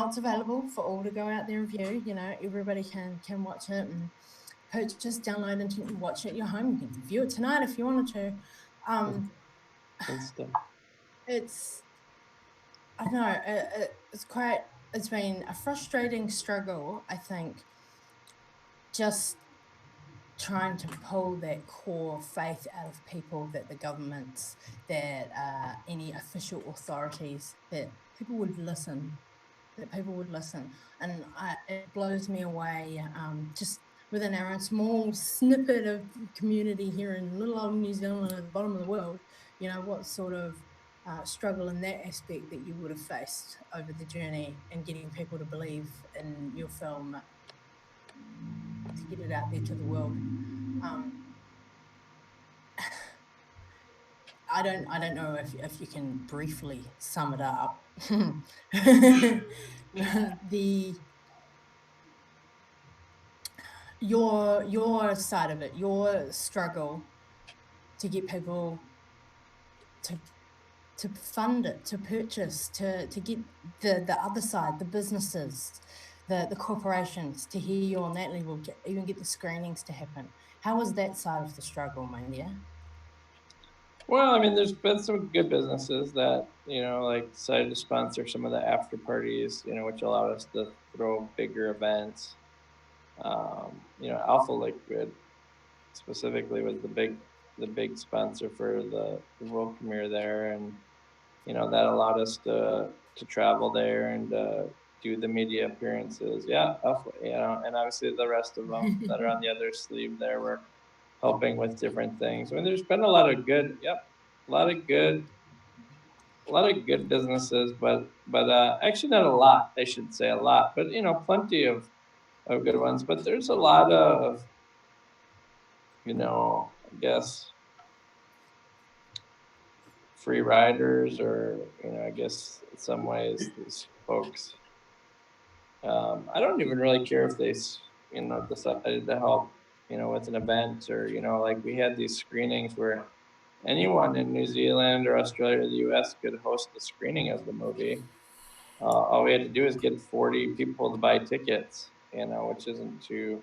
it's available for all to go out there and view. Everybody can watch it and purchase, download, and watch it at your home. You can view it tonight if you wanted to. It's I don't know. It's been a frustrating struggle, I think, just trying to pull that core faith out of people, that the governments, that any official authorities, that people would listen, and it blows me away, just within our own small snippet of community here in little old New Zealand at the bottom of the world, what sort of struggle in that aspect that you would have faced over the journey and getting people to believe in your film, to get it out there to the world. I don't know if you can briefly sum it up. the your side of it, your struggle to get people to fund it, to purchase, to get the other side, the businesses, the corporations to hear you on that level, to even get the screenings to happen. How was that side of the struggle, my dear? Well, I mean, there's been some good businesses that, like decided to sponsor some of the after parties, which allowed us to throw bigger events. Alpha Liquid specifically was the big sponsor for the world premiere there, and that allowed us to travel there and do the media appearances. Yeah, Alpha, and obviously the rest of them that are on the other sleeve there were helping with different things. I mean, there's been a lot of good, a lot of good businesses, but actually not a lot. I should say a lot, but plenty of good ones. But there's a lot of I guess free riders, or I guess in some ways these folks. I don't even really care if they decided to help with an event, or like we had these screenings where anyone in New Zealand or Australia or the U.S. could host a screening of the movie. All we had to do is get 40 people to buy tickets, which isn't too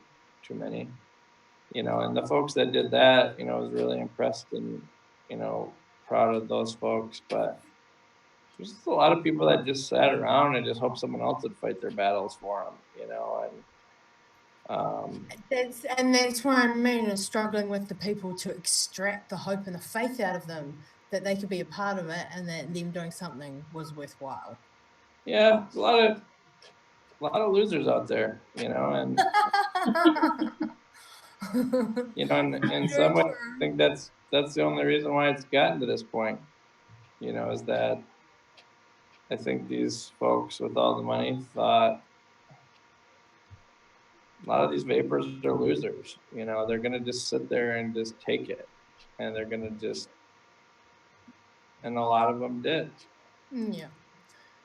many, and the folks that did that, was really impressed proud of those folks. But there's just a lot of people that just sat around and just hope someone else would fight their battles for them, and that's what I mean, is struggling with the people to extract the hope and the faith out of them that they could be a part of it and that them doing something was worthwhile. Yeah, a lot of losers out there, and in some ways, I think that's the only reason why it's gotten to this point. Is that I think these folks with all the money thought a lot of these vapors are losers. They're gonna just sit there and just take it, and they're gonna just, and a lot of them did. Yeah.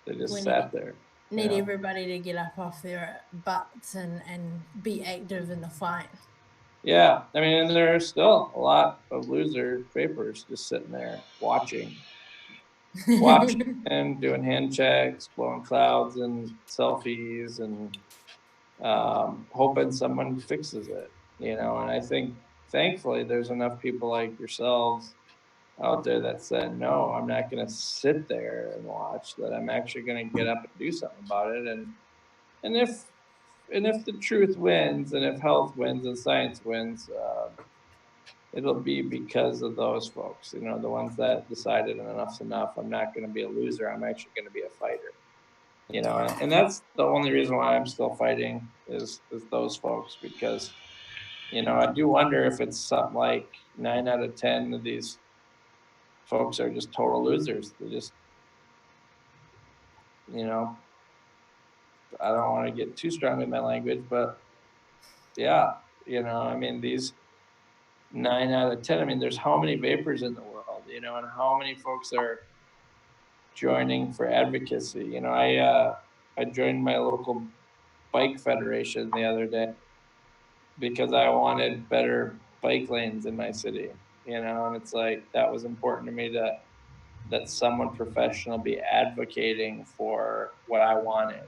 They just sat there. Need everybody to get up off their butts and be active in the fight. Yeah, I mean, and there are still a lot of loser vapors just sitting there watching and doing hand checks, blowing clouds and selfies, and hoping someone fixes it. And I think thankfully there's enough people like yourselves out there that said, no, I'm not going to sit there and watch, that I'm actually going to get up and do something about it. And if the truth wins, and if health wins and science wins, it'll be because of those folks, the ones that decided enough's enough. I'm not going to be a loser. I'm actually going to be a fighter. And that's the only reason why I'm still fighting is those folks, because I do wonder if it's something like 9 out of 10 of these folks are just total losers. They just, I don't want to get too strong with my language, but yeah, I mean, these 9 out of 10, I mean, there's how many vapors in the world, and how many folks are joining for advocacy. I joined my local bike federation the other day because I wanted better bike lanes in my city, and it's like that was important to me, that someone professional be advocating for what I wanted.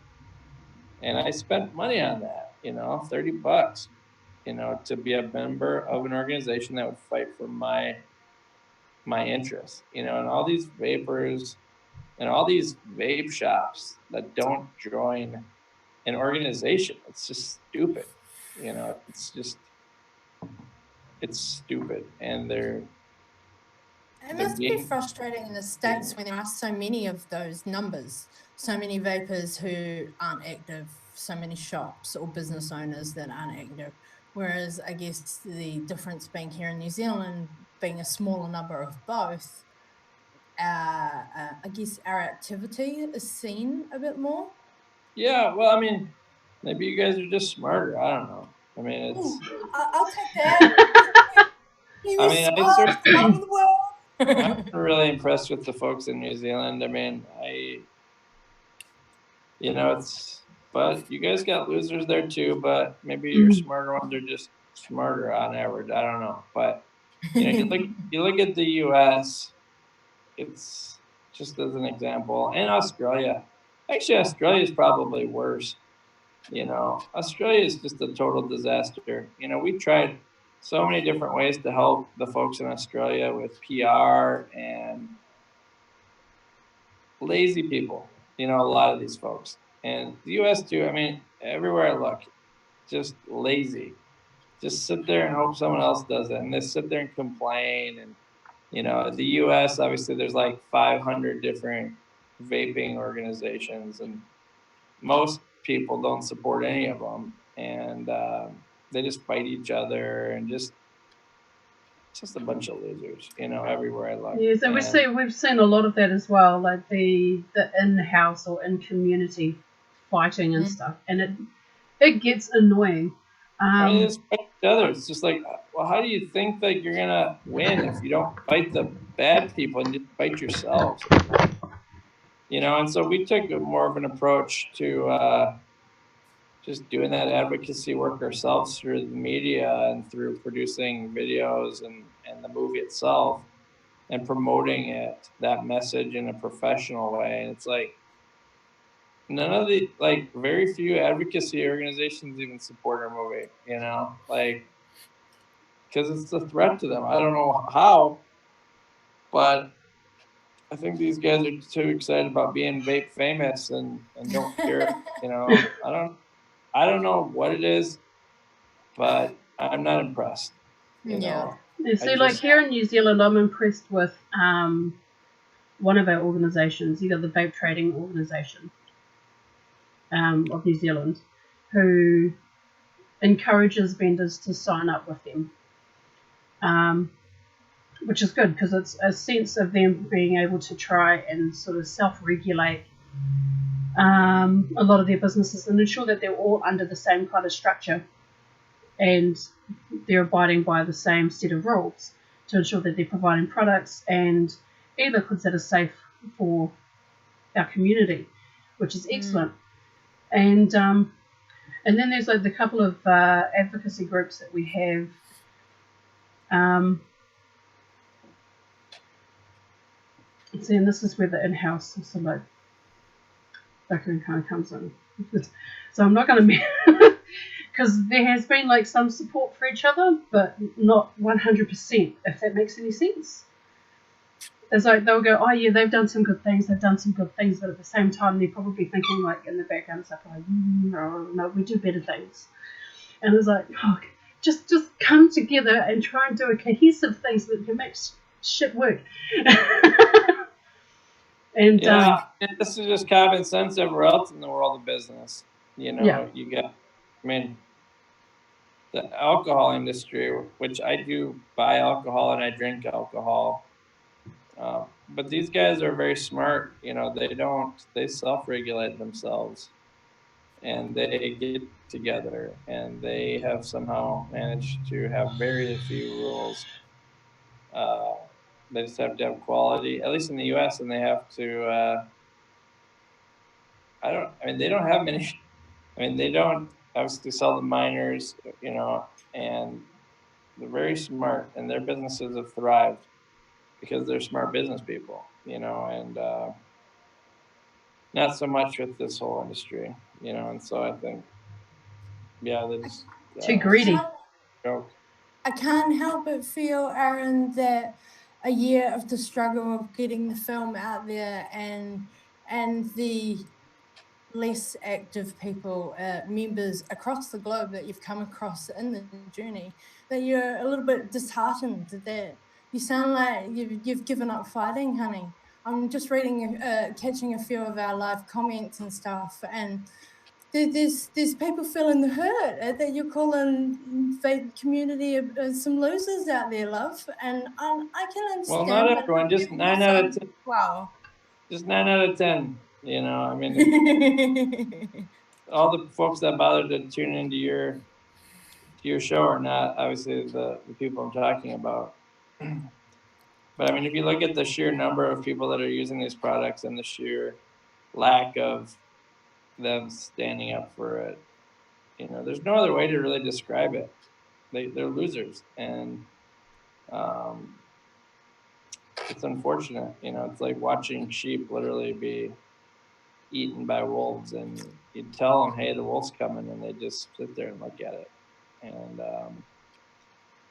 And I spent money on that, $30, to be a member of an organization that would fight for my interests, and all these vapors and all these vape shops that don't join an organization. It's just stupid. It's stupid. And it must be frustrating in the States when there are so many of those numbers, so many vapors who aren't active, so many shops or business owners that aren't active. Whereas I guess the difference being here in New Zealand, being a smaller number of both, I guess our activity is seen a bit more. Yeah, well, I mean, maybe you guys are just smarter. I don't know. I mean, it's. I'll take that. I mean, I'm really impressed with the folks in New Zealand. I mean, but you guys got losers there too, but maybe your smarter ones are just smarter on average. I don't know. But, you look at the US, it's just as an example, and Australia. Actually, Australia is probably worse. Australia is just a total disaster. We tried so many different ways to help the folks in Australia with PR, and lazy people, a lot of these folks. And the US too, I mean, everywhere I look, just lazy. Just sit there and hope someone else does it. And they sit there and complain. And, the US, obviously, there's like 500 different vaping organizations, and most people don't support any of them. And they just fight each other, and just a bunch of losers, everywhere I look. Yeah, so we've seen a lot of that as well, like the in-house or in-community fighting and stuff, and it gets annoying. I mean, it's fight each other. It's just like, well, how do you think that you're gonna win if you don't fight the bad people and just fight yourselves? And so we took more of an approach to just doing that advocacy work ourselves through the media and through producing videos and the movie itself, and promoting that message in a professional way. And it's like, none of the, like, very few advocacy organizations even support our movie, like, because it's a threat to them. I don't know how, But I think these guys are too excited about being vape famous and don't care. I don't know what it is, but I'm not impressed. Yeah. See, like here in New Zealand, I'm impressed with one of our organisations. You got the Vape Trading Organisation of New Zealand, who encourages vendors to sign up with them, which is good because it's a sense of them being able to try and sort of self-regulate a lot of their businesses and ensure that they're all under the same kind of structure and they're abiding by the same set of rules to ensure that they're providing products and e-liquids that are safe for our community, which is excellent. And then there's like the couple of advocacy groups that we have. See, and this is where the in-house sort of like background kind of comes in. So I'm not going to because there has been like some support for each other, but not 100%, if that makes any sense. It's like they'll go, oh yeah, they've done some good things, but at the same time they're probably thinking like in the background stuff like, no, we do better things. And it's like, oh, just come together and try and do a cohesive thing so that we can make shit work. And this is just common sense everywhere else in the world of business. You got, the alcohol industry, which I do buy alcohol and I drink alcohol. But these guys are very smart. They self-regulate themselves and they get together and they have somehow managed to have very few rules. They just have to have quality, at least in the US, and they have to, they don't have many, they don't obviously sell to minors, and they're very smart and their businesses have thrived because they're smart business people, and not so much with this whole industry, and so I think, they just too greedy. Joke. I can't help but feel, Aaron, that a year of the struggle of getting the film out there and the less active people, members across the globe that you've come across in the journey, that you're a little bit disheartened, that you sound like you've given up fighting, honey. I'm just reading, catching a few of our live comments and stuff, and there's people feeling the hurt that you're calling the community some losers out there, love, and I can understand. Well, not everyone, just 9 out of 10. Wow. Just 9 out of 10. All the folks that bothered to tune into your show are not obviously the people I'm talking about. But if you look at the sheer number of people that are using these products and the sheer lack of them standing up for it, there's no other way to really describe it. They're losers, and it's unfortunate. It's like watching sheep literally be eaten by wolves, and you tell them, hey, the wolf's coming, and they just sit there and look at it. And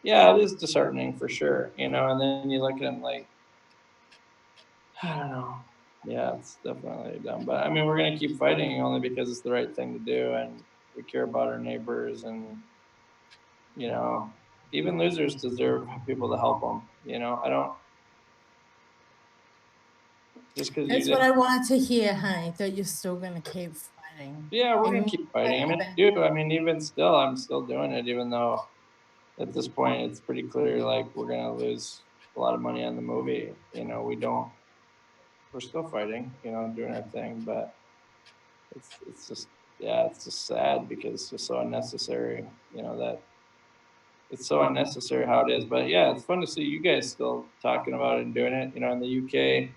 it is disheartening for sure, and then you look at them like, I don't know. Yeah, it's definitely dumb. But we're gonna keep fighting only because it's the right thing to do, and we care about our neighbors, and even losers deserve people to help them. I don't just because That's what I wanted to hear, honey. That you're still gonna keep fighting. Yeah, we're gonna keep fighting. I do. Even still, I'm still doing it, even though at this point it's pretty clear like we're gonna lose a lot of money on the movie. We're still fighting, doing our thing, but it's just sad because it's just so unnecessary, that it's so unnecessary how it is. But yeah, it's fun to see you guys still talking about it and doing it. In the UK,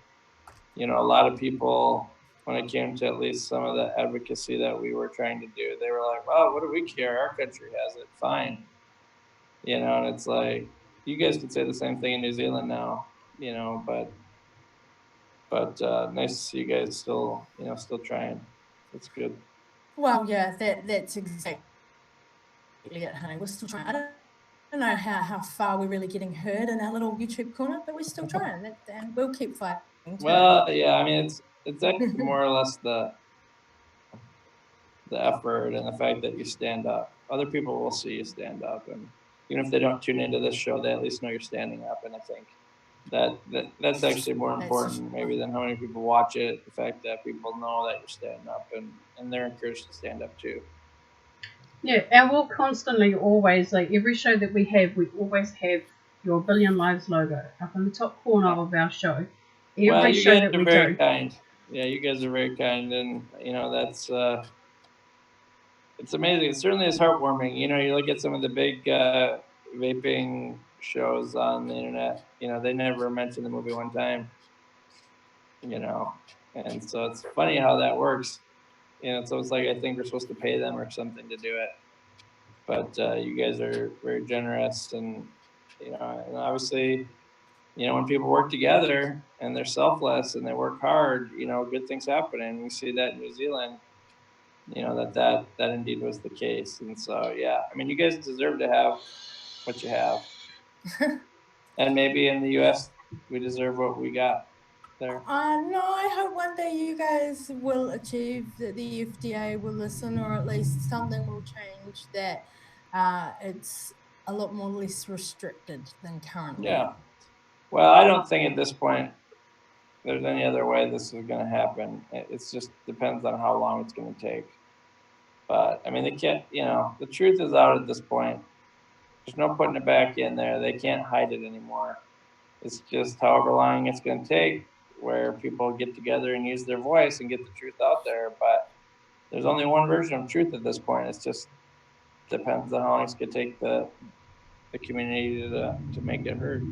a lot of people, when it came to at least some of the advocacy that we were trying to do, they were like, "Wow, what do we care? Our country has it fine." And it's like you guys could say the same thing in New Zealand now, but nice to see you guys still trying. It's good. Well, yeah, that's exactly it, honey. We're still trying. I don't I don't know how far we're really getting heard in our little YouTube corner, but we're still trying, and we'll keep fighting too. Well, yeah, I mean, it's actually more or less the effort and the fact that you stand up. Other people will see you stand up, and even if they don't tune into this show, they at least know you're standing up. And I think that's actually more important maybe than how many people watch it. The fact that people know that you're standing up, and they're encouraged to stand up too. Yeah, and we'll constantly, always, like every show that we always have your Billion Lives logo up in the top corner of our show. Well, Every you show guys that are we very do. kind. Yeah, you guys are very kind, and that's it's amazing. It certainly is heartwarming. You look at some of the big vaping shows on the internet. They never mention the movie one time. And so it's funny how that works. It's almost like I think we're supposed to pay them or something to do it. But you guys are very generous, and and obviously, when people work together and they're selfless and they work hard, good things happen, and we see that in New Zealand. That indeed was the case, and so yeah, I mean, you guys deserve to have what you have, and maybe in the U.S. we deserve what we got there. No, I hope one day you guys will achieve that the FDA will listen, or at least something will change that it's a lot more less restricted than currently. Yeah. Well, I don't think at this point there's any other way this is going to happen. It just depends on how long it's going to take. But I mean, they can't. The truth is out at this point. There's no putting it back in there. They can't hide it anymore. It's just however long it's going to take, where people get together and use their voice and get the truth out there. But there's only one version of truth at this point. It's just depends on how long it's going to take the community to make it heard.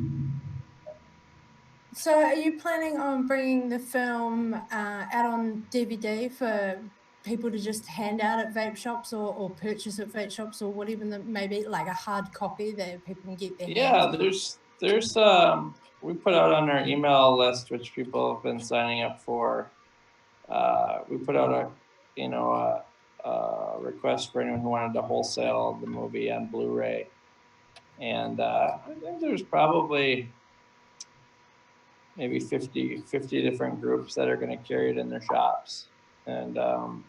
So, are you planning on bringing the film out on DVD for people to just hand out at vape shops, or purchase at vape shops, or whatever that may be, like a hard copy that people can get their hands Yeah, on? there's we put out on our email list, which people have been signing up for. We put out a request for anyone who wanted to wholesale the movie on Blu-ray, and I think there's probably maybe 50 different groups that are going to carry it in their shops, and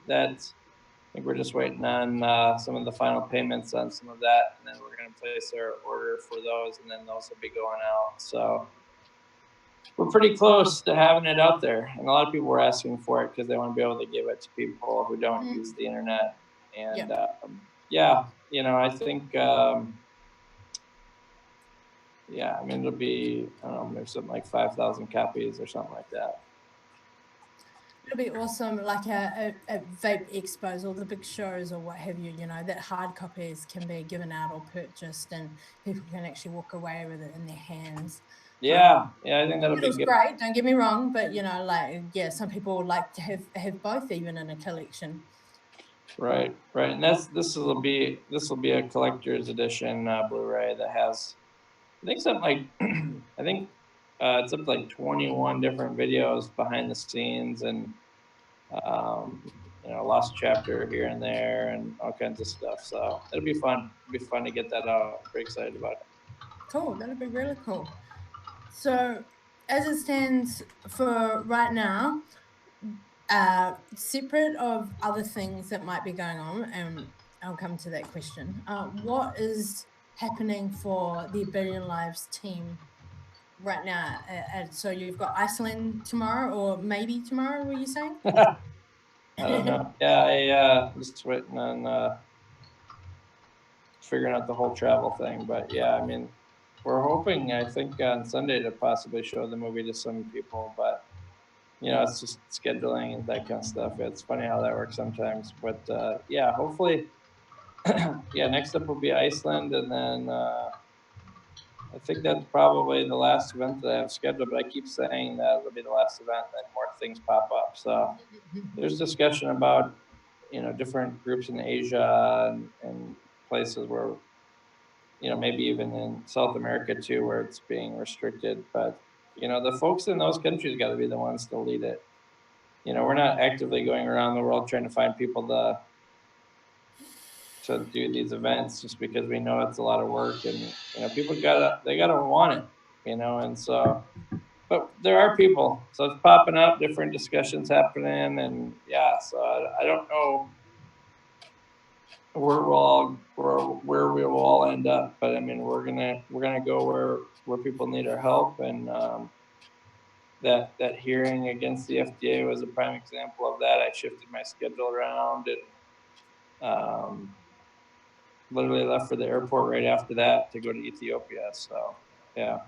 that's. I think we're just waiting on some of the final payments on some of that, and then we're going to place our order for those, and then those will be going out. So we're pretty close to having it out there, and a lot of people were asking for it because they want to be able to give it to people who don't use the internet. And yeah, I think yeah, I mean, it'll be, I don't know, maybe something like 5,000 copies or something like that. It'll be awesome, like a vape expos or the big shows or what have you. That hard copies can be given out or purchased, and people can actually walk away with it in their hands. Yeah, I think that'll be good. Great. Don't get me wrong, but some people would like to have both, even in a collection. Right, and this will be a collector's edition Blu-ray that has, I think something like I think it's up to like 21 different videos behind the scenes, and lost chapter here and there and all kinds of stuff. So it'll be fun. It'll be fun to get that out. I'm pretty excited about it. Cool. That'll be really cool. So, as it stands for right now, separate of other things that might be going on, and I'll come to that question. What is happening for the Billion Lives team right now? So you've got Iceland tomorrow, or maybe tomorrow, were you saying? I don't know. Yeah, I'm just waiting on figuring out the whole travel thing. But yeah, I mean, we're hoping, I think, on Sunday to possibly show the movie to some people. But it's just scheduling and that kind of stuff. It's funny how that works sometimes. But yeah, hopefully, yeah, next up will be Iceland, and then I think that's probably the last event that I have scheduled. But I keep saying that it'll be the last event, and then more things pop up. So there's discussion about different groups in Asia and places where maybe even in South America too, where it's being restricted. But the folks in those countries got to be the ones to lead it. We're not actively going around the world trying to find people to do these events just because we know it's a lot of work, and people gotta want it, and so. But there are people, so it's popping up, different discussions happening, and yeah, so I don't know where we will all end up, but I mean we're gonna go where people need our help, and that hearing against the FDA was a prime example of that. I shifted my schedule around and literally left for the airport right after that to go to Ethiopia. So yeah.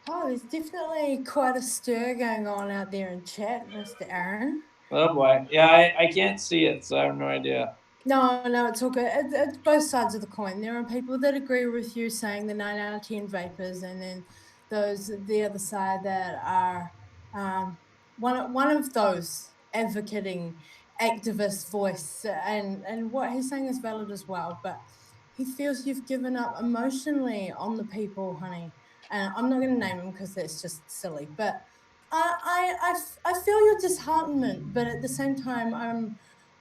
Oh, there's definitely quite a stir going on out there in chat, Mr. Aaron. Oh boy, yeah, I can't see it, so I have no idea. No, it's all good. It's both sides of the coin. There are people that agree with you saying the 9 out of 10 vapors, and then the other side that are one of those advocating activist voice, and what he's saying is valid as well. But he feels you've given up emotionally on the people, honey. And I'm not going to name him because that's just silly. But I feel your disheartenment, but at the same time,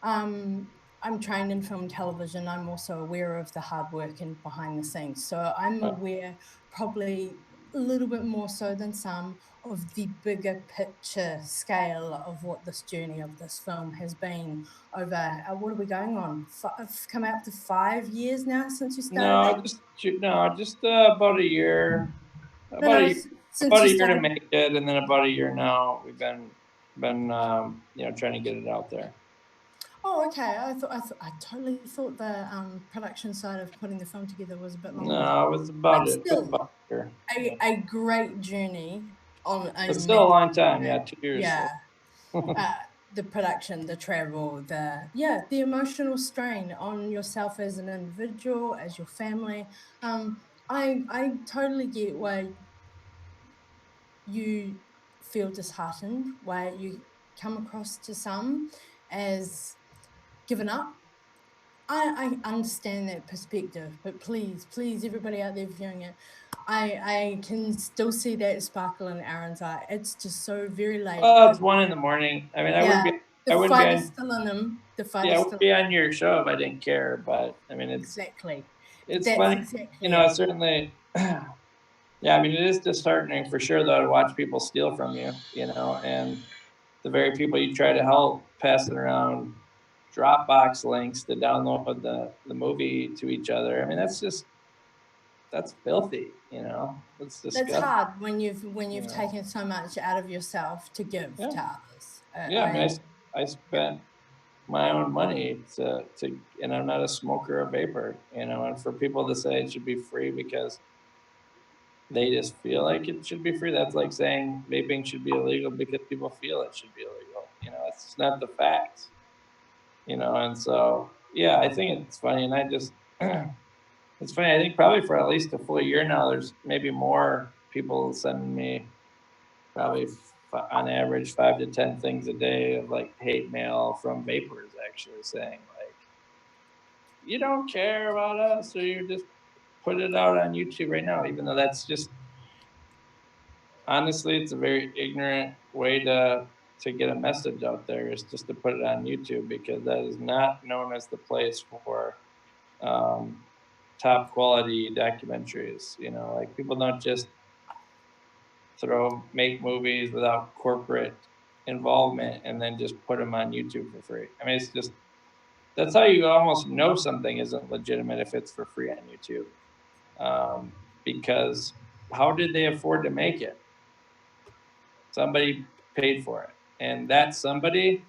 I'm trained in film and television. I'm also aware of the hard work and behind the scenes. So I'm aware, probably a little bit more so than some, of the bigger picture scale of what this journey of this film has been over. What are we going on? Come out to 5 years now since you started No, it? just about a year, No, about a no, year, since you to started. make it, and then about a year now we've been trying to get it out there. Oh, okay. I totally thought the production side of putting the film together was a bit longer. No, it was about But it. It took still, about a year. Yeah. a great journey on a But still a massive long time. Yeah, scale. 2 years. Yeah. The production, the travel, the emotional strain on yourself as an individual, as your family. I totally get why you feel disheartened, why you come across to some as given up. I understand that perspective, but please, everybody out there viewing it, I can still see that sparkle in Aaron's eye. It's just so very late. Well, it's 1 in the morning. I mean, Yeah, the I wouldn't be fight is on, still in him. The fight yeah, I is wouldn't still be on your show if I didn't care. But I mean, exactly. it's That's funny, exactly it. certainly. Yeah, I mean, it is disheartening for sure, though, to watch people steal from you, and the very people you try to help passing around Dropbox links to download the movie to each other. I mean, that's filthy, It's That's disgusting. hard when you've You know. taken so much out of yourself to give Yeah. to others. Yeah, I mean, I spent my own money and I'm not a smoker or vapor, and for people to say it should be free because they just feel like it should be free, that's like saying vaping should be illegal because people feel it should be illegal. It's just not the facts, and so, yeah, I think it's funny, and I just, it's funny, I think probably for at least a full year now, there's maybe more people sending me probably on average 5 to 10 things a day of like hate mail from vapors actually saying like, you don't care about us, or you just put it out on YouTube right now, even though that's just, honestly, it's a very ignorant way to get a message out there, is just to put it on YouTube, because that is not known as the place for um, top quality documentaries. Like, people don't just make movies without corporate involvement and then just put them on YouTube for free. I mean, it's just, that's how you almost know something isn't legitimate, if it's for free on YouTube. Because how did they afford to make it? Somebody paid for it, and that somebody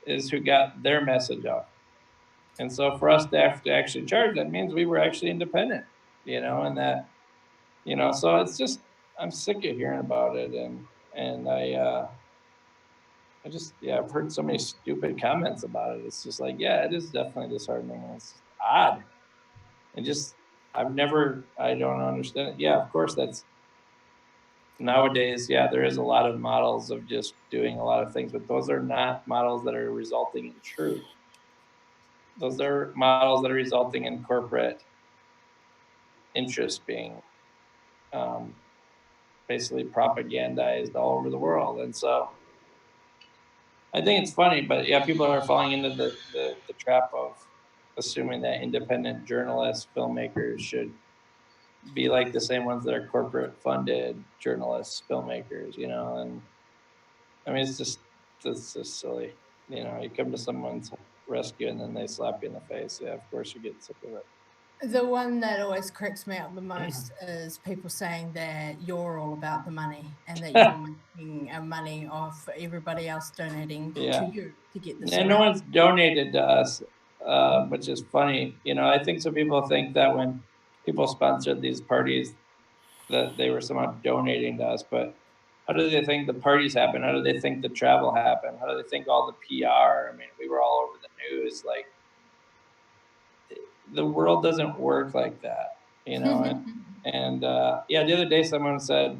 is who got their message out. And so for us to have to actually charge, that means we were actually independent, and that, so it's just, I'm sick of hearing about it, and I just, yeah, I've heard so many stupid comments about it. It's just like, yeah, it is definitely disheartening, and it's odd. And just, I don't understand it. Yeah, of course, that's nowadays, yeah, there is a lot of models of just doing a lot of things, but those are not models that are resulting in truth. Those are models that are resulting in corporate interest being um, basically propagandized all over the world. And so, I think it's funny, but yeah, people are falling into the trap of assuming that independent journalists, filmmakers should be like the same ones that are corporate funded journalists, filmmakers, and I mean it's just silly. You come to someone's rescue and then they slap you in the face. Yeah, of course you get sick of it. The one that always cracks me up the most is people saying that you're all about the money and that you're making money off everybody else donating Yeah. to you to get this And no around. one's donated to us, which is funny. I think some people think that when people sponsored these parties that they were somehow donating to us, but how do they think the parties happen? How do they think the travel happened? How do they think all the PR? I mean, we were all over the news. Like the world doesn't work like that, and yeah, the other day someone said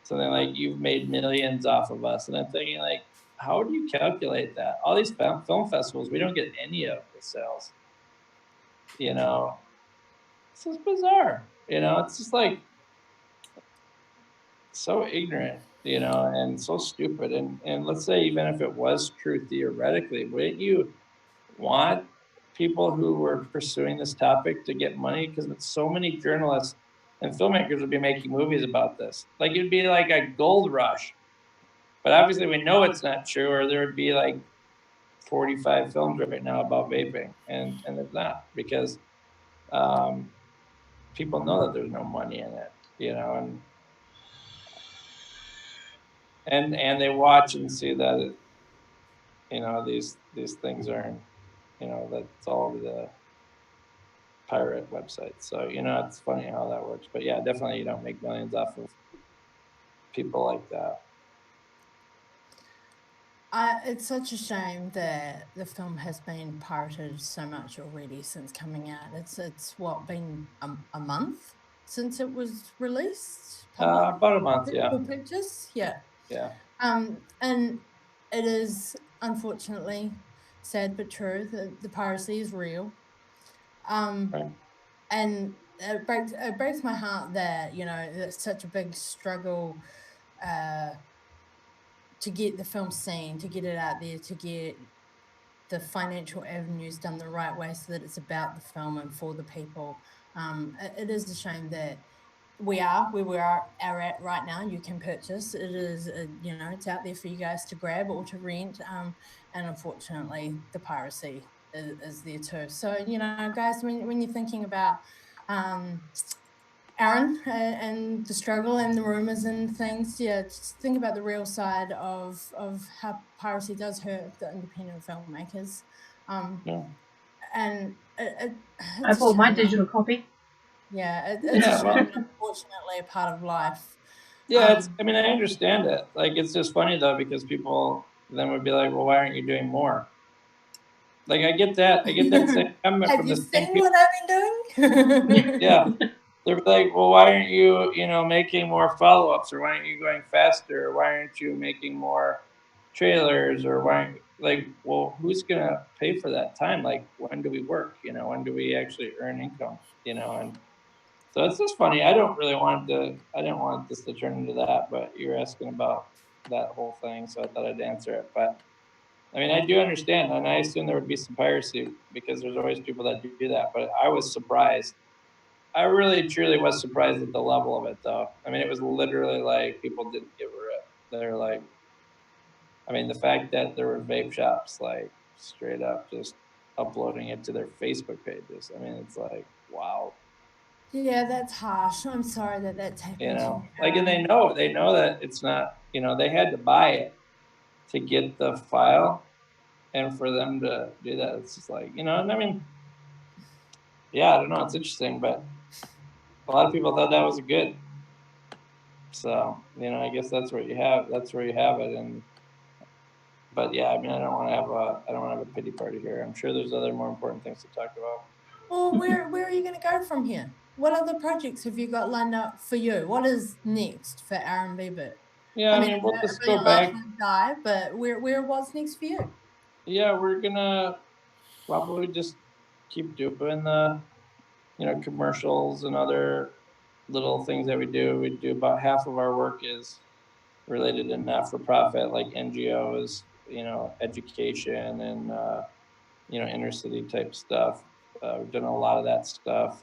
something like, "You've made millions off of us," and I'm thinking like, how do you calculate that? All these film festivals, we don't get any of the sales. You know, it's just bizarre. It's just like so ignorant, and so stupid. And let's say even if it was true theoretically, wouldn't you want people who were pursuing this topic to get money? Because so many journalists and filmmakers would be making movies about this. Like it'd be like a gold rush. But obviously we know it's not true, or there would be like 45 films right now about vaping, and it's not because um, people know that there's no money in it, and they watch and see that these things aren't, that's all over the pirate websites. So it's funny how that works. But yeah, definitely you don't make millions off of people like that. It's such a shame that the film has been pirated so much already since coming out. It's what, been a month since it was released public About a month, yeah, for purchase. Yeah. yeah. And it is unfortunately sad but true that the piracy is real. Right. And it breaks my heart that it's such a big struggle uh, to get the film seen, to get it out there, to get the financial avenues done the right way so that it's about the film and for the people. It is a shame that we are where we are at right now. You can purchase it is it's out there for you guys to grab or to rent, and unfortunately the piracy is there too. So guys, when you're thinking about um, Aaron and the struggle and the rumors and things, yeah, just think about the real side of how piracy does hurt the independent filmmakers, um, Yeah. and I it's a bought my shame. digital copy. Yeah, it's a Yeah, shame, well, but unfortunately a part of life. yeah, I mean, I understand it. Like, it's just funny though, because people then would be like, well, why aren't you doing more? Like, I get that. I get that same comment Have from you the same seen people. what I've been doing? Yeah. They're like, well, why aren't you, making more follow ups, or why aren't you going faster? Or why aren't you making more trailers? Or why aren't, like, well, who's going to pay for that time? Like, when do we work? When do we actually earn income? And so it's just funny. I didn't want this to turn into that, but you're asking about that whole thing, so I thought I'd answer it. But I mean, I do understand, and I assume there would be some piracy because there's always people that do that. But I was surprised. I really, truly was surprised at the level of it, though. I mean, it was literally like people didn't give a rip. They're like, I mean, the fact that there were vape shops like straight up just uploading it to their Facebook pages. I mean, it's like, wow. Yeah, that's harsh. I'm sorry that that's happened to you, Like, and Aaron. they know that it's not, they had to buy it to get the file, and for them to do that, it's just like, and I mean, yeah, I don't know, it's interesting, but a lot of people thought that was good. So, I guess that's where you have it. And but yeah, I mean, I don't want to have a pity party here. I'm sure there's other more important things to talk about. Well, where are you going to go from here? What other projects have you got lined up for you? What is next for Aaron Bieber? Yeah, I I mean, mean, we'll I just know go your life back. won't die, but what's next for you? Yeah, we're gonna probably just keep doing the, commercials and other little things that we do. We do about half of our work is related to not for profit, like NGOs, education and inner city type stuff. We've done a lot of that stuff.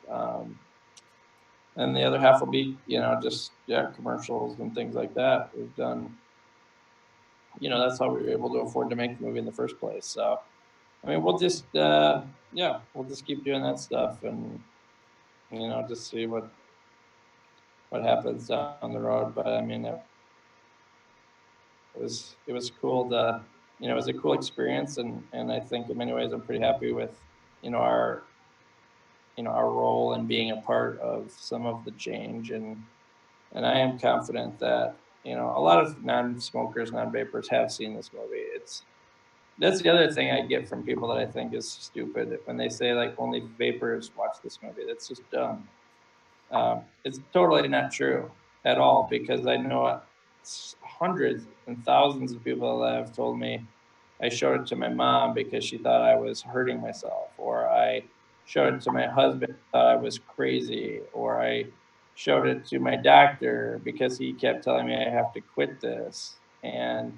And the other half will be, just commercials and things like that. We've done, that's how we were able to afford to make the movie in the first place. So, I mean, we'll just, we'll just keep doing that stuff and, just see what happens down the road. But I mean, it was cool to, it was a cool experience, and I think in many ways I'm pretty happy with, our our role in being a part of some of the change, and I am confident that a lot of non-smokers, non-vapors have seen this movie. That's the other thing I get from people that I think is stupid when they say like only vapors watch this movie. That's just dumb. It's totally not true at all, because I know hundreds and thousands of people that have told me I showed it to my mom because she thought I was hurting myself, or I showed it to my husband, thought I was crazy, or I showed it to my doctor because he kept telling me I have to quit this. And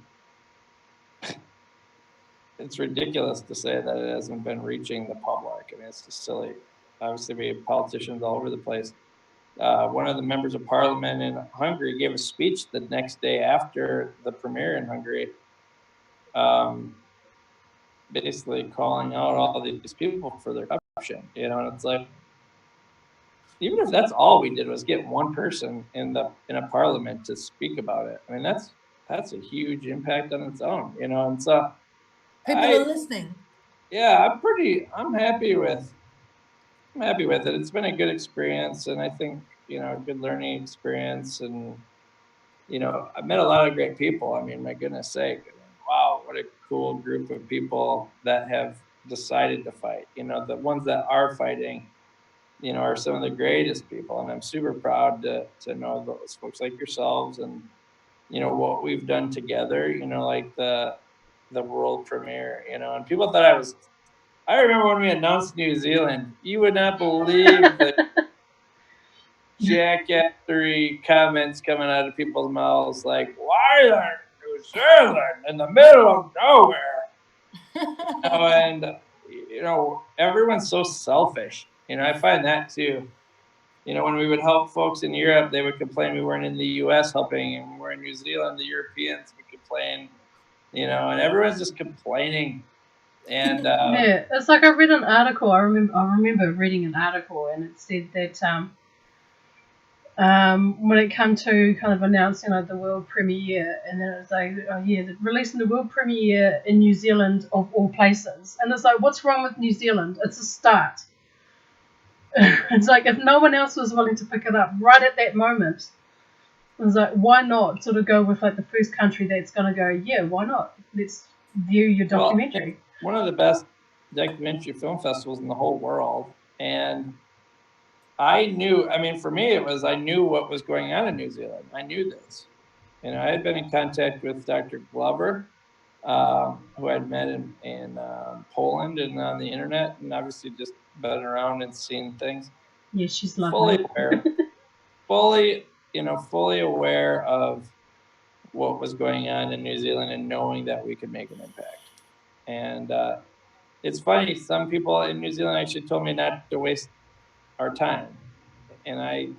it's ridiculous to say that it hasn't been reaching the public. I mean, it's just silly. Obviously, we have politicians all over the place. One of the members of parliament in Hungary gave a speech the next day after the premiere in Hungary, basically calling out all these people for their corruption. And it's like, even if that's all we did was get one person in a parliament to speak about it, I mean, that's a huge impact on its own. And so people are listening. Yeah, I'm happy with it. It's been a good experience, and I think, a good learning experience. And, I've met a lot of great people. I mean, my goodness sake, I mean, wow, what a cool group of people that have decided to fight. The ones that are fighting, are some of the greatest people. And I'm super proud to know those folks like yourselves, and, what we've done together, like the world premiere, and people thought I remember when we announced New Zealand, you would not believe the jackassery comments coming out of people's mouths, like, why are New Zealand in the middle of nowhere? And, everyone's so selfish. I find that too. When we would help folks in Europe, they would complain we weren't in the US helping, and when we're in New Zealand, the Europeans would complain, and everyone's just complaining. And yeah, it's like I read an article. I remember reading an article, and it said that when it came to kind of announcing the world premiere, and then it's like, oh yeah, they're releasing the world premiere in New Zealand of all places, and it's like, what's wrong with New Zealand? It's a start. It's like, if no one else was willing to pick it up right at that moment, it's like, why not sort of go with like the first country that's going to go, yeah, why not? Let's view your documentary. Well, one of the best documentary film festivals in the whole world. And I mean, for me, I knew what was going on in New Zealand. I knew this. I had been in contact with Dr. Glover, who I'd met in Poland and on the internet, and obviously just been around and seen things. Yeah, she's lovely. Fully aware of what was going on in New Zealand, and knowing that we could make an impact. And it's funny, some people in New Zealand actually told me not to waste our time. And and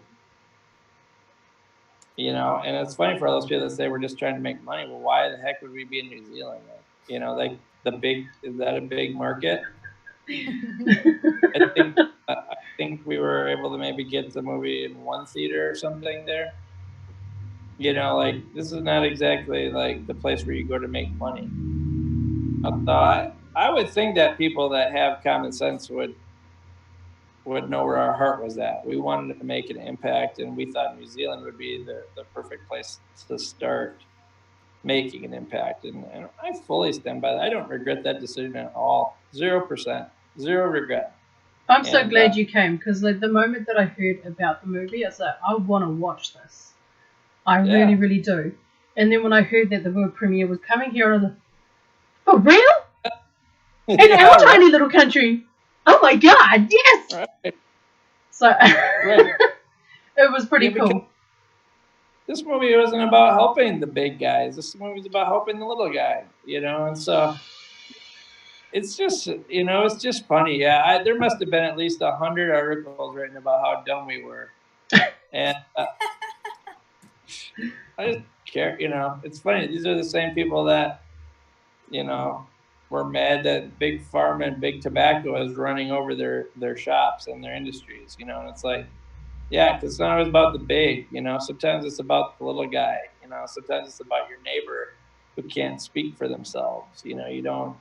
it's funny for all those people that say we're just trying to make money. Well, why the heck would we be in New Zealand? Like, is that a big market? I think we were able to maybe get the movie in one theater or something there. Like, this is not exactly like the place where you go to make money. I would think that people that have common sense would know where our heart was at. We wanted to make an impact, and we thought New Zealand would be the perfect place to start making an impact. And I fully stand by that. I don't regret that decision at all. 0%. Zero regret. I'm so glad you came, because like the moment that I heard about the movie, I was like, I want to watch this. I really, really do. And then when I heard that the world premiere was coming here, I was like, for real? In our tiny little country? Oh my god, yes! Right. So it was pretty cool. this movie wasn't about helping the big guys. This movie's about helping the little guy, and so it's just, it's just funny. Yeah, there must have been at least 100 articles written about how dumb we were, and I just care. It's funny. These are the same people that you know were mad that big pharma and big tobacco is running over their shops and their industries. And it's like, yeah, because it's not always about the big. Sometimes it's about the little guy. Sometimes it's about your neighbor who can't speak for themselves. You don't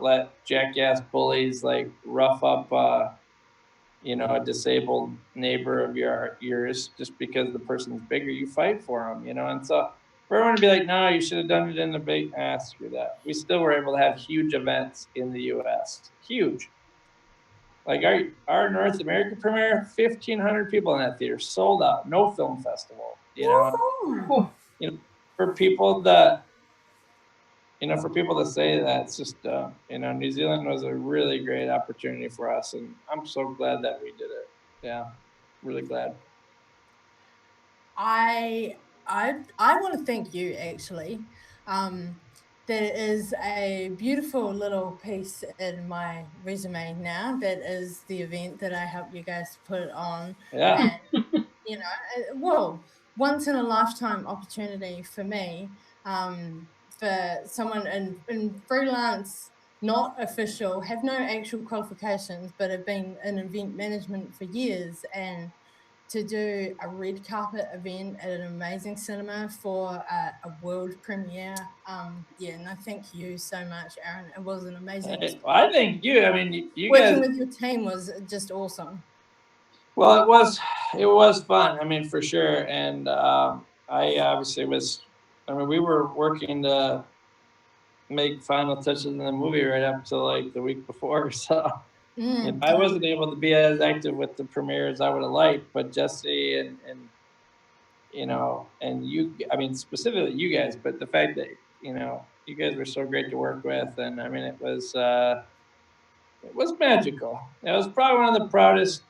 let jackass bullies like rough up a disabled neighbor of yours just because the person's bigger. You fight for them. And so for everyone to be like, no, you should have done it in the big, screw that. We still were able to have huge events in the U.S. Huge. Like our North American premiere, 1,500 people in that theater, sold out, no film festival. Woohoo! For people that for people to say that, it's just New Zealand was a really great opportunity for us, and I'm so glad that we did it. Yeah, really glad. I want to thank you actually. There is a beautiful little piece in my resume now that is the event that I helped you guys put on. Yeah. And well, once in a lifetime opportunity for me, for someone in freelance, not official, have no actual qualifications, but have been in event management for years, and to do a red carpet event at an amazing cinema for a world premiere. No, thank you so much, Aaron. It was an amazing experience. I thank you. I mean, you Working guys. with your team was just awesome. Well, it was fun. I mean, for sure. And I obviously was. I mean, we were working to make final touches in the movie right up to like the week before, so. I wasn't able to be as active with the premiere as I would have liked, but Jesse and you, I mean, specifically you guys, but the fact that, you guys were so great to work with. And I mean, it was magical. It was probably one of the proudest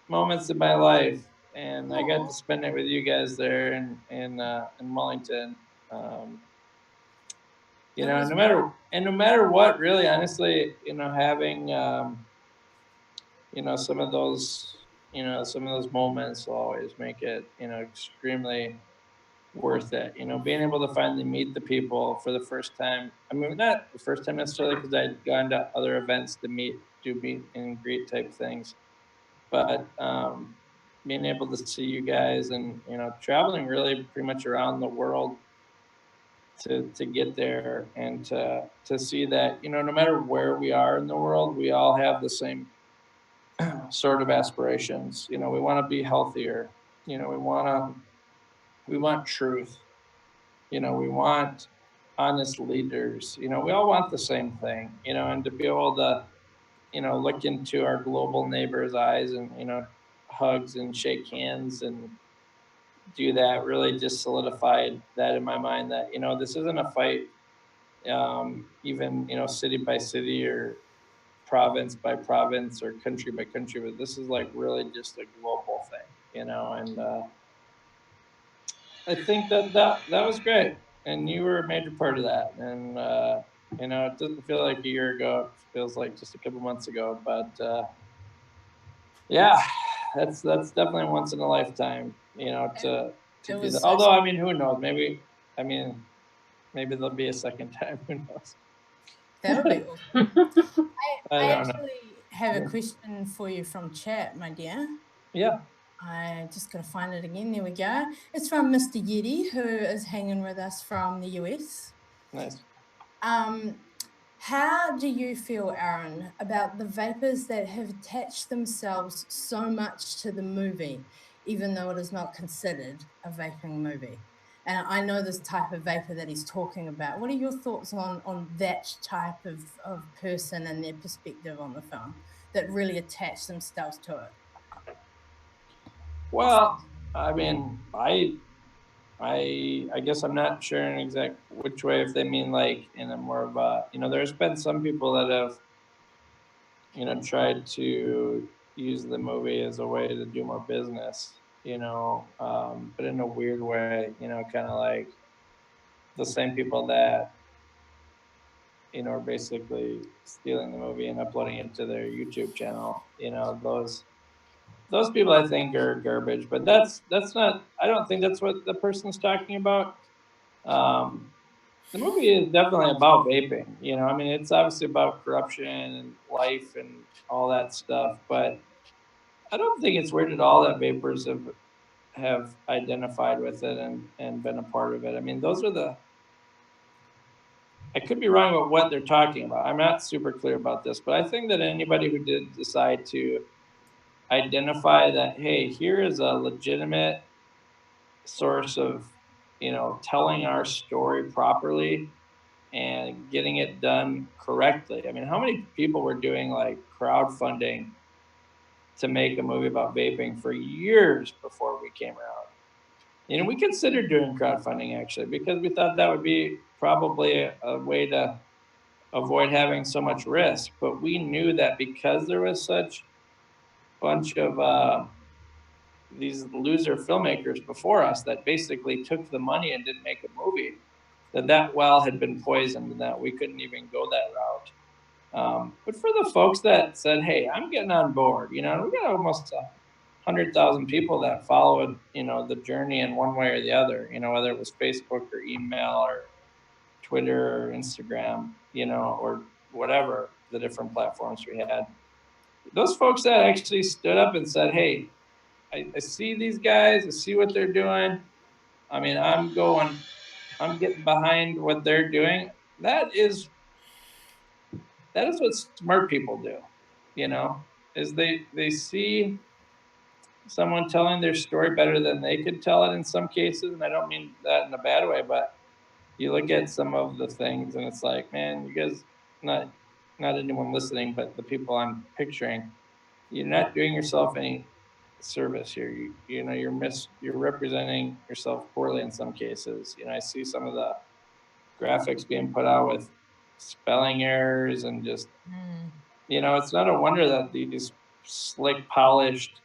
moments of my life. And I got to spend it with you guys there in Mullington. No matter what, really, honestly, having, some of those moments will always make it, extremely worth it. Being able to finally meet the people for the first time. I mean, not the first time necessarily, because I'd gone to other events to do meet and greet type things, but being able to see you guys and traveling really pretty much around the world to get there and to see that no matter where we are in the world, we all have the same sort of aspirations. We want to be healthier. We want truth. We want honest leaders. We all want the same thing. And to be able to look into our global neighbors' eyes and hugs and shake hands and do that really just solidified that in my mind that this isn't a fight, even city by city or province by province or country by country, but this is like really just a global thing, and I think that was great, and you were a major part of that. And it doesn't feel like a year ago; it feels like just a couple months ago. But yeah, that's definitely once in a lifetime, to do that. Although, I mean, who knows? Maybe there'll be a second time. Who knows? That would be awesome. I don't know. actually have a question for you from chat, my dear. Yeah. I just gotta find it again. There we go. It's from Mr. Yeti, who is hanging with us from the US. Nice. How do you feel, Aaron, about the vapors that have attached themselves so much to the movie, even though it is not considered a vaping movie? And I know this type of vapor that he's talking about. What are your thoughts on that type of person and their perspective on the film that really attach themselves to it? Well, I mean, I guess I'm not sure in exact which way, if they mean like in a more of a, there's been some people that have, tried to use the movie as a way to do more business, but in a weird way, kind of like the same people that, are basically stealing the movie and uploading it to their YouTube channel. Those people I think are garbage, but that's not. I don't think that's what the person's talking about. Um, the movie is definitely about vaping. I mean, it's obviously about corruption and life and all that stuff, but I don't think it's weird at all that vapors have identified with it and been a part of it. I mean, those are the. I could be wrong about what they're talking about. I'm not super clear about this, but I think that anybody who did decide to identify that, hey, here is a legitimate source of, telling our story properly and getting it done correctly. I mean, how many people were doing like crowdfunding to make a movie about vaping for years before we came around? We considered doing crowdfunding actually because we thought that would be probably a way to avoid having so much risk. But we knew that because there was such bunch of these loser filmmakers before us that basically took the money and didn't make a movie, that well had been poisoned and that we couldn't even go that route. But for the folks that said, "Hey, I'm getting on board," we got almost 100,000 people that followed, the journey in one way or the other. Whether it was Facebook or email or Twitter or Instagram, or whatever the different platforms we had. Those folks that actually stood up and said, "Hey, I see these guys. I see what they're doing. I mean, I'm getting behind what they're doing." That is what smart people do, is they see someone telling their story better than they could tell it in some cases. And I don't mean that in a bad way, but you look at some of the things and it's like, man, you guys, not anyone listening, but the people I'm picturing, you're not doing yourself any service here. You're representing yourself poorly in some cases. I see some of the graphics being put out with spelling errors and just, it's not a wonder that these slick, polished,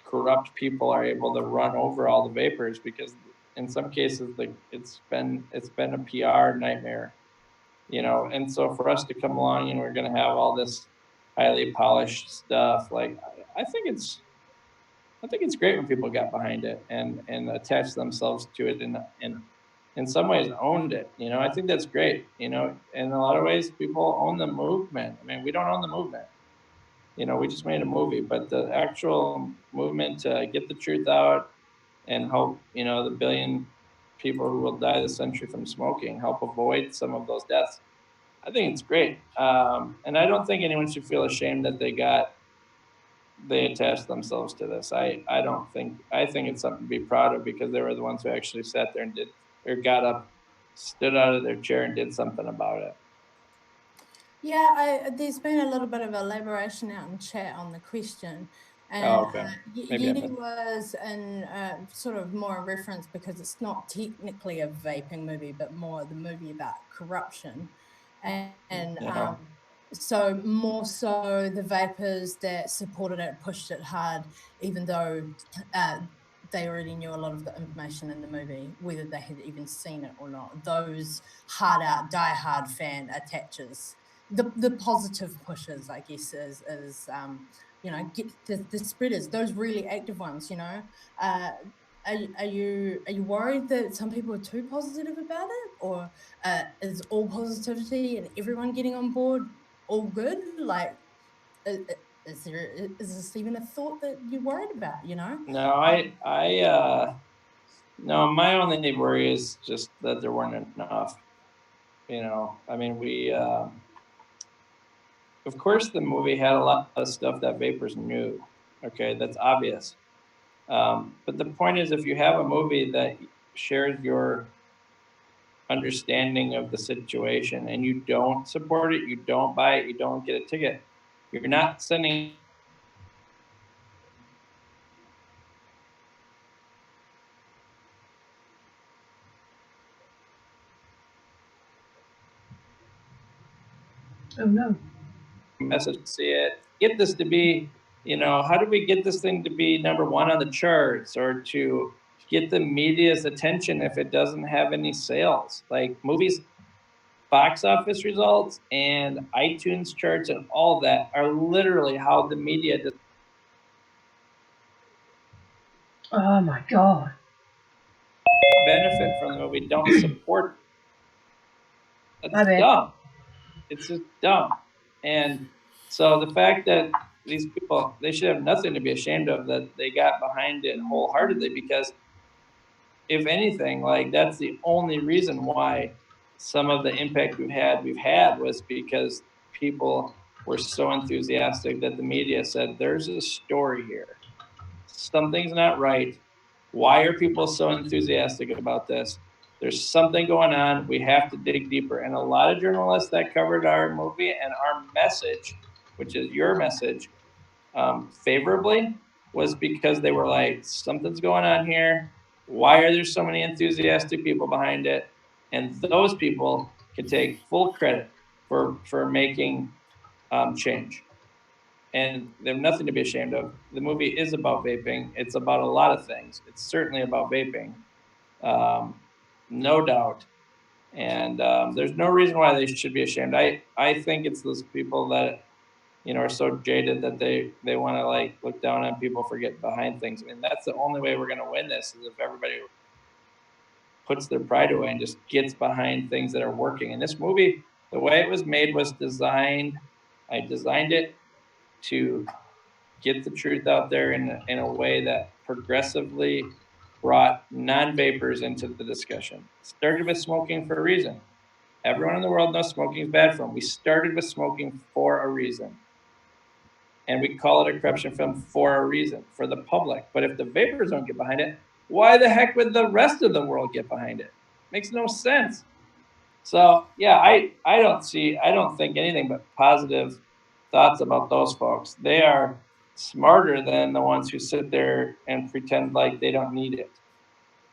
corrupt people are able to run over all the vapors because in some cases it's been a PR nightmare, and so for us to come along and we're going to have all this highly polished stuff, like I think it's great when people got behind it and attached themselves to it and in some ways owned it. I think that's great. In a lot of ways, people own the movement. I mean, we don't own the movement. We just made a movie, but the actual movement to get the truth out and help, the billion people who will die this century from smoking, help avoid some of those deaths. I think it's great. And I don't think anyone should feel ashamed that they attached themselves to this. I don't think I think it's something to be proud of because they were the ones who actually sat there and did or got up, stood out of their chair and did something about it. Yeah, there's been a little bit of elaboration out in chat on the question. And okay. Maybe I Yeti missed. was in sort of more a reference because it's not technically a vaping movie, but more the movie about corruption. And Yeah. so more so the vapors that supported it, pushed it hard, even though they already knew a lot of the information in the movie, whether they had even seen it or not. Those hard out, die hard fan attaches the positive pushes, I guess, is get the spreaders, those really active ones. Are you worried that some people are too positive about it, or is all positivity and everyone getting on board all good? Like, is this even a thought that you're worried about? No, no, my only worry is just that there weren't enough. I mean, of course, the movie had a lot of stuff that vapors knew. Okay, that's obvious. But the point is, if you have a movie that shares your understanding of the situation and you don't support it, you don't buy it, you don't get a ticket, you're not sending. Oh no. Message, see it, get this to be how do we get this thing to be #1 on the charts, or to get the media's attention if it doesn't have any sales? Like, movies, box office results, and iTunes charts, and all that are literally how the media does Oh my god. benefit from the movie, don't support. My That's bad. dumb. It's just dumb. And so the fact that these people, they should have nothing to be ashamed of, that they got behind it wholeheartedly, because if anything, like, that's the only reason why some of the impact we've had was because people were so enthusiastic that the media said, there's a story here. Something's not right. Why are people so enthusiastic about this? There's something going on. We have to dig deeper. And a lot of journalists that covered our movie and our message, which is your message, favorably, was because they were like, something's going on here. Why are there so many enthusiastic people behind it? And those people can take full credit for making change. And they have nothing to be ashamed of. The movie is about vaping. It's about a lot of things. It's certainly about vaping, no doubt. And there's no reason why they should be ashamed. I think it's those people that are so jaded that they want to, like, look down on people for getting behind things. I mean, that's the only way we're going to win this, is if everybody puts their pride away and just gets behind things that are working. And this movie, the way it was made, was designed. I designed it to get the truth out there in a way that progressively brought non-vapors into the discussion. Started with smoking for a reason. Everyone in the world knows smoking is bad for them. We started with smoking for a reason. And we call it a corruption film for a reason, for the public. But if the vapors don't get behind it, why the heck would the rest of the world get behind it? Makes no sense. So yeah, I don't think anything but positive thoughts about those folks. They are smarter than the ones who sit there and pretend like they don't need it.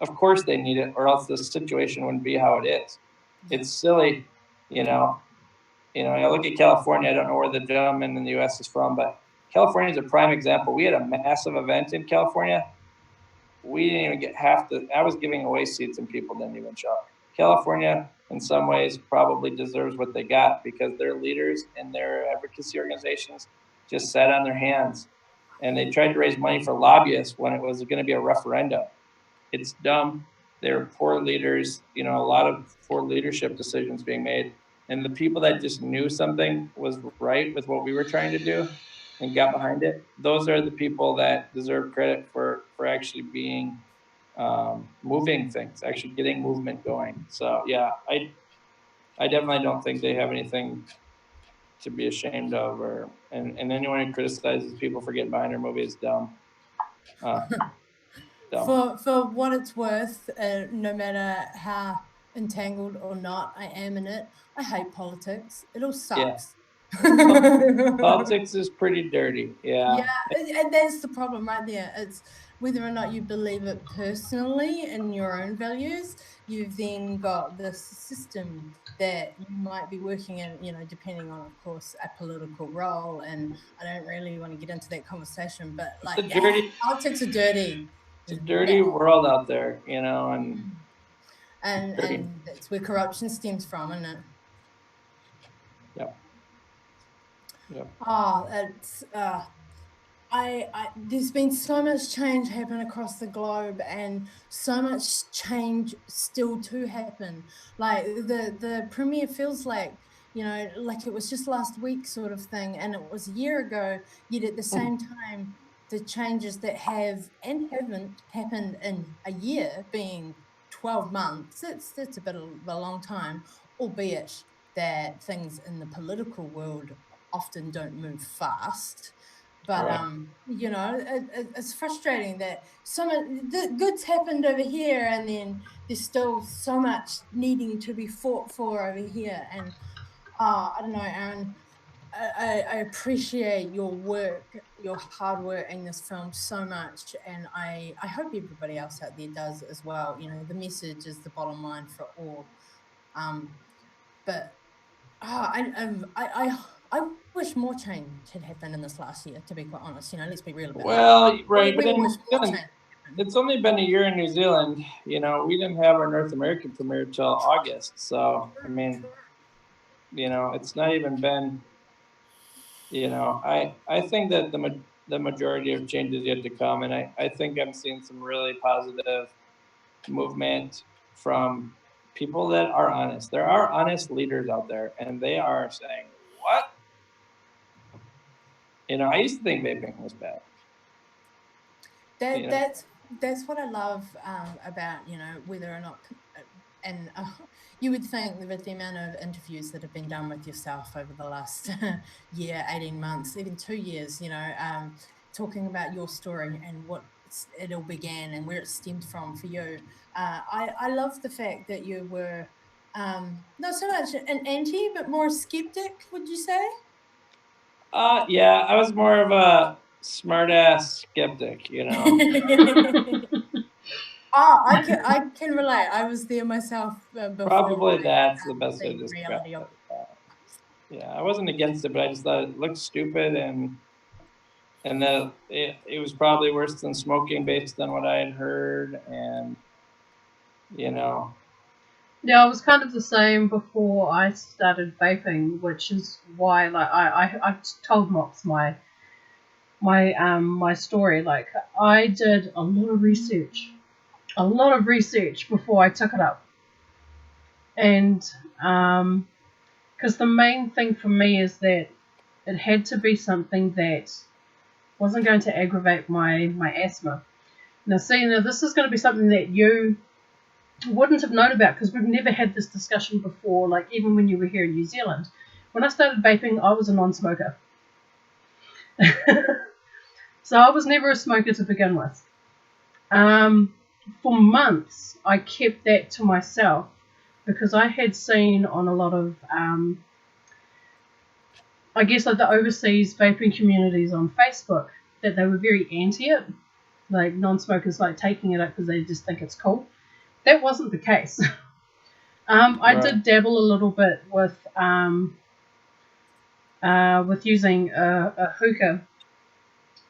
Of course they need it, or else the situation wouldn't be how it is. It's silly, you know. I look at California. I don't know where the gentleman in the U.S. is from, but California is a prime example. We had a massive event in California. We didn't even get half the. I was giving away seats and people didn't even show up. California, in some ways, probably deserves what they got, because their leaders and their advocacy organizations just sat on their hands, and they tried to raise money for lobbyists when it was going to be a referendum. It's dumb. They're poor leaders. A lot of poor leadership decisions being made. And the people that just knew something was right with what we were trying to do and got behind it, those are the people that deserve credit for actually being moving things, actually getting movement going. So yeah, I definitely don't think they have anything to be ashamed of, and anyone who criticizes people for getting behind their movie is dumb. For what it's worth, no matter how entangled or not I am in it, I hate politics. It all sucks. Politics is pretty dirty. Yeah. And that's the problem right there. It's whether or not you believe it personally in your own values. You've then got this system that you might be working in, depending on, of course, a political role. And I don't really want to get into that conversation, but like, politics are dirty. It's a dirty world out there, and that's where corruption stems from, isn't it? Yep. Oh, it's there's been so much change happen across the globe, and so much change still to happen. Like the premiere feels like, like it was just last week sort of thing, and it was a year ago, yet at the same time, the changes that have and haven't happened in a year being 12 months, that's a bit of a long time, albeit that things in the political world often don't move fast. But it's frustrating that so much the goods happened over here, and then there's still so much needing to be fought for over here. And I don't know, Aaron, I appreciate your work, your hard work in this film so much, and I hope everybody else out there does as well. The message is the bottom line for all. But I I wish more change had happened in this last year, to be quite honest. Let's be real about it. Well, right, but We in wish New more Zealand, change happened. it's only been a year in New Zealand. We didn't have our North American premiere till August. So, I mean, it's not even been, I think that the majority of change is yet to come. And I think I'm seeing some really positive movement from people that are honest. There are honest leaders out there, and they are saying, what? I used to think vaping was bad. That's what I love about whether or not, and you would think that with the amount of interviews that have been done with yourself over the last year, 18 months, even 2 years, talking about your story and what it all began and where it stemmed from for you. I love the fact that you were not so much an anti, but more a skeptic, would you say? Yeah, I was more of a smart-ass skeptic, I can relate. I was there myself before. Probably that's the best way to describe reality of it. Yeah, I wasn't against it, but I just thought it looked stupid, and that it was probably worse than smoking based on what I had heard, and Yeah, I was kind of the same before I started vaping, which is why I told Mox my story. Like, I did a lot of research before I took it up, and because the main thing for me is that it had to be something that wasn't going to aggravate my asthma. Now, this is going to be something that you wouldn't have known about because we've never had this discussion before, like even when you were here in New Zealand. When I started vaping, I was a non-smoker. So I was never a smoker to begin with. For months, I kept that to myself because I had seen on a lot of, I guess, like the overseas vaping communities on Facebook that they were very anti it, like non-smokers like taking it up because they just think it's cool. That wasn't the case. I did dabble a little bit with using a hookah,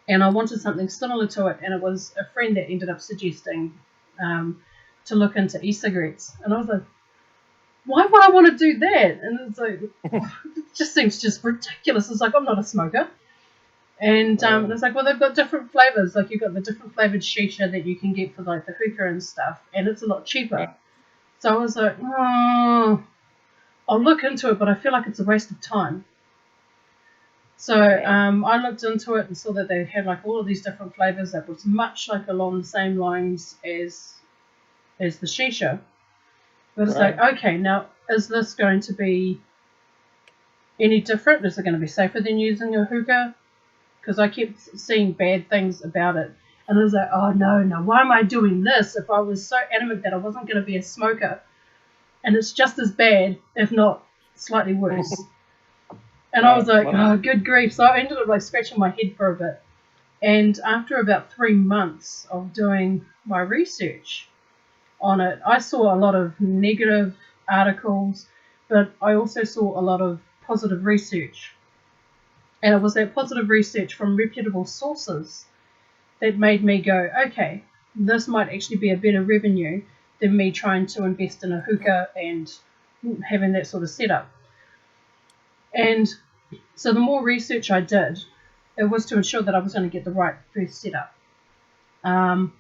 and I wanted something similar to it, and it was a friend that ended up suggesting to look into e-cigarettes, and I was like, why would I want to do that? And it's like, it just seems just ridiculous. It's like, I'm not a smoker. And it's like, well, they've got different flavors. Like, you've got the different flavored shisha that you can get for like the hookah and stuff, and it's a lot cheaper. Right. So I was like, I'll look into it, but I feel like it's a waste of time. So I looked into it and saw that they had like all of these different flavors that was much like along the same lines as the shisha. But it's like, okay, now is this going to be any different? Is it going to be safer than using a hookah? Because I kept seeing bad things about it. And I was like, oh no, why am I doing this if I was so adamant that I wasn't going to be a smoker? And it's just as bad, if not slightly worse. And I was like, oh, good grief. So I ended up like scratching my head for a bit. And after about 3 months of doing my research on it, I saw a lot of negative articles, but I also saw a lot of positive research. And it was that positive research from reputable sources that made me go, okay, this might actually be a better revenue than me trying to invest in a hookah and having that sort of setup. And so the more research I did, it was to ensure that I was going to get the right first setup. And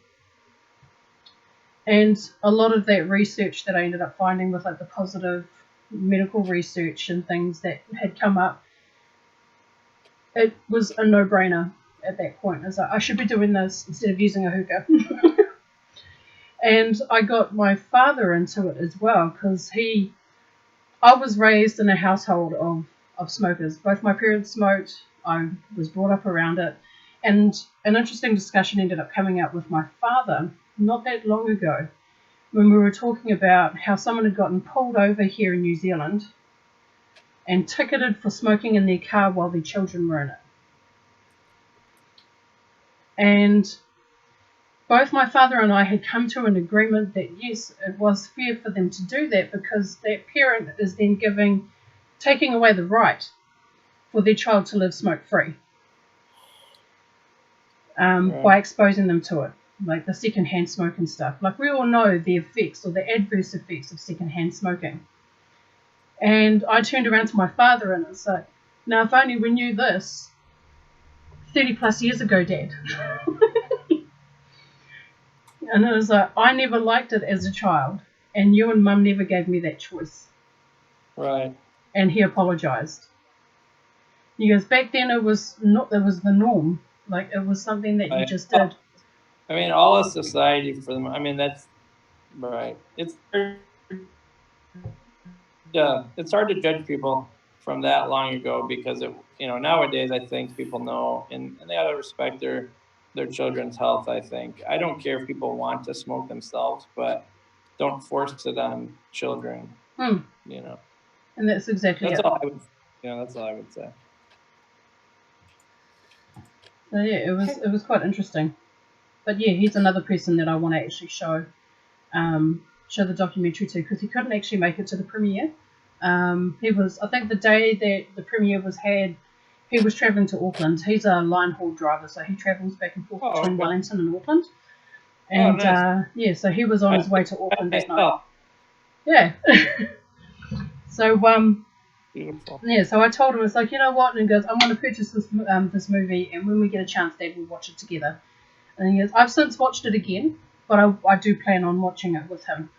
a lot of that research that I ended up finding with like the positive medical research and things that had come up, it was a no-brainer at that point. I was like, I should be doing this instead of using a hookah. And I got my father into it as well because I was raised in a household of smokers. Both my parents smoked. I was brought up around it. And an interesting discussion ended up coming up with my father not that long ago when we were talking about how someone had gotten pulled over here in New Zealand and ticketed for smoking in their car while their children were in it. And both my father and I had come to an agreement that yes, it was fair for them to do that because that parent is then taking away the right for their child to live smoke-free Right. by exposing them to it, like the secondhand smoke and stuff. Like, we all know the effects or the adverse effects of secondhand smoking. And I turned around to my father and it's like, now if only we knew this 30 plus years ago, Dad. And it was like, I never liked it as a child, and you and Mum never gave me that choice. Right. And he apologised. He goes, back then it was the norm. Like, it was something that you just did. I mean, all of society for them. I mean, that's right. It's hard to judge people from that long ago because nowadays I think people know and they ought to respect their children's health. I think I don't care if people want to smoke themselves, but don't force it on children. You know. And that's exactly That's it. all I would. That's all I would say. So yeah, it was quite interesting. But yeah, he's another person that I want to actually show the documentary to, because he couldn't actually make it to the premiere. He was, I think, the day that the premiere was had, he was travelling to Auckland. He's a line haul driver, so he travels back and forth between Wellington and Auckland. And nice. So he was on his way to Auckland that night. Yeah. So beautiful. Yeah, so I told him, it's like, you know what? And he goes, I'm going to purchase this movie, and when we get a chance, Dad, we'll watch it together. And he goes, I've since watched it again, but I do plan on watching it with him.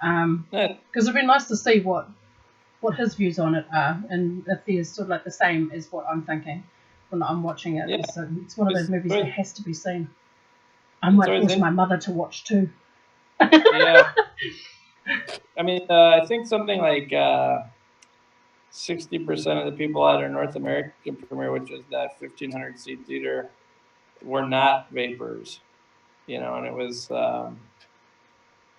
Because it'd be nice to see what his views on it are, and if there's sort of like the same as what I'm thinking when I'm watching it. Yeah. So it's one of those movies that has to be seen. I might force my mother to watch too. Yeah. I mean, I think something like 60% of the people at our North American premiere, which is that 1,500 seat theater, were not vapors. And it was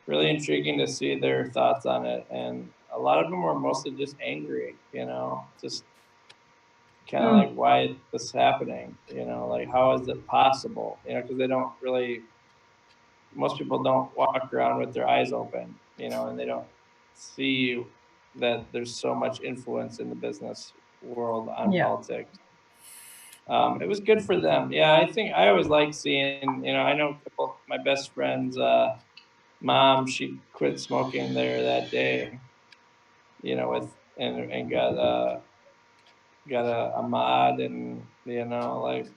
really intriguing to see their thoughts on it. And a lot of them were mostly just angry, just kind of like, why is this happening? Like, how is it possible? Because they don't really, most people don't walk around with their eyes open, and they don't see that there's so much influence in the business world on politics. It was good for them. Yeah, I think I always like seeing, I know a couple of my best friends, mom, she quit smoking there that day, and got a mod, and like,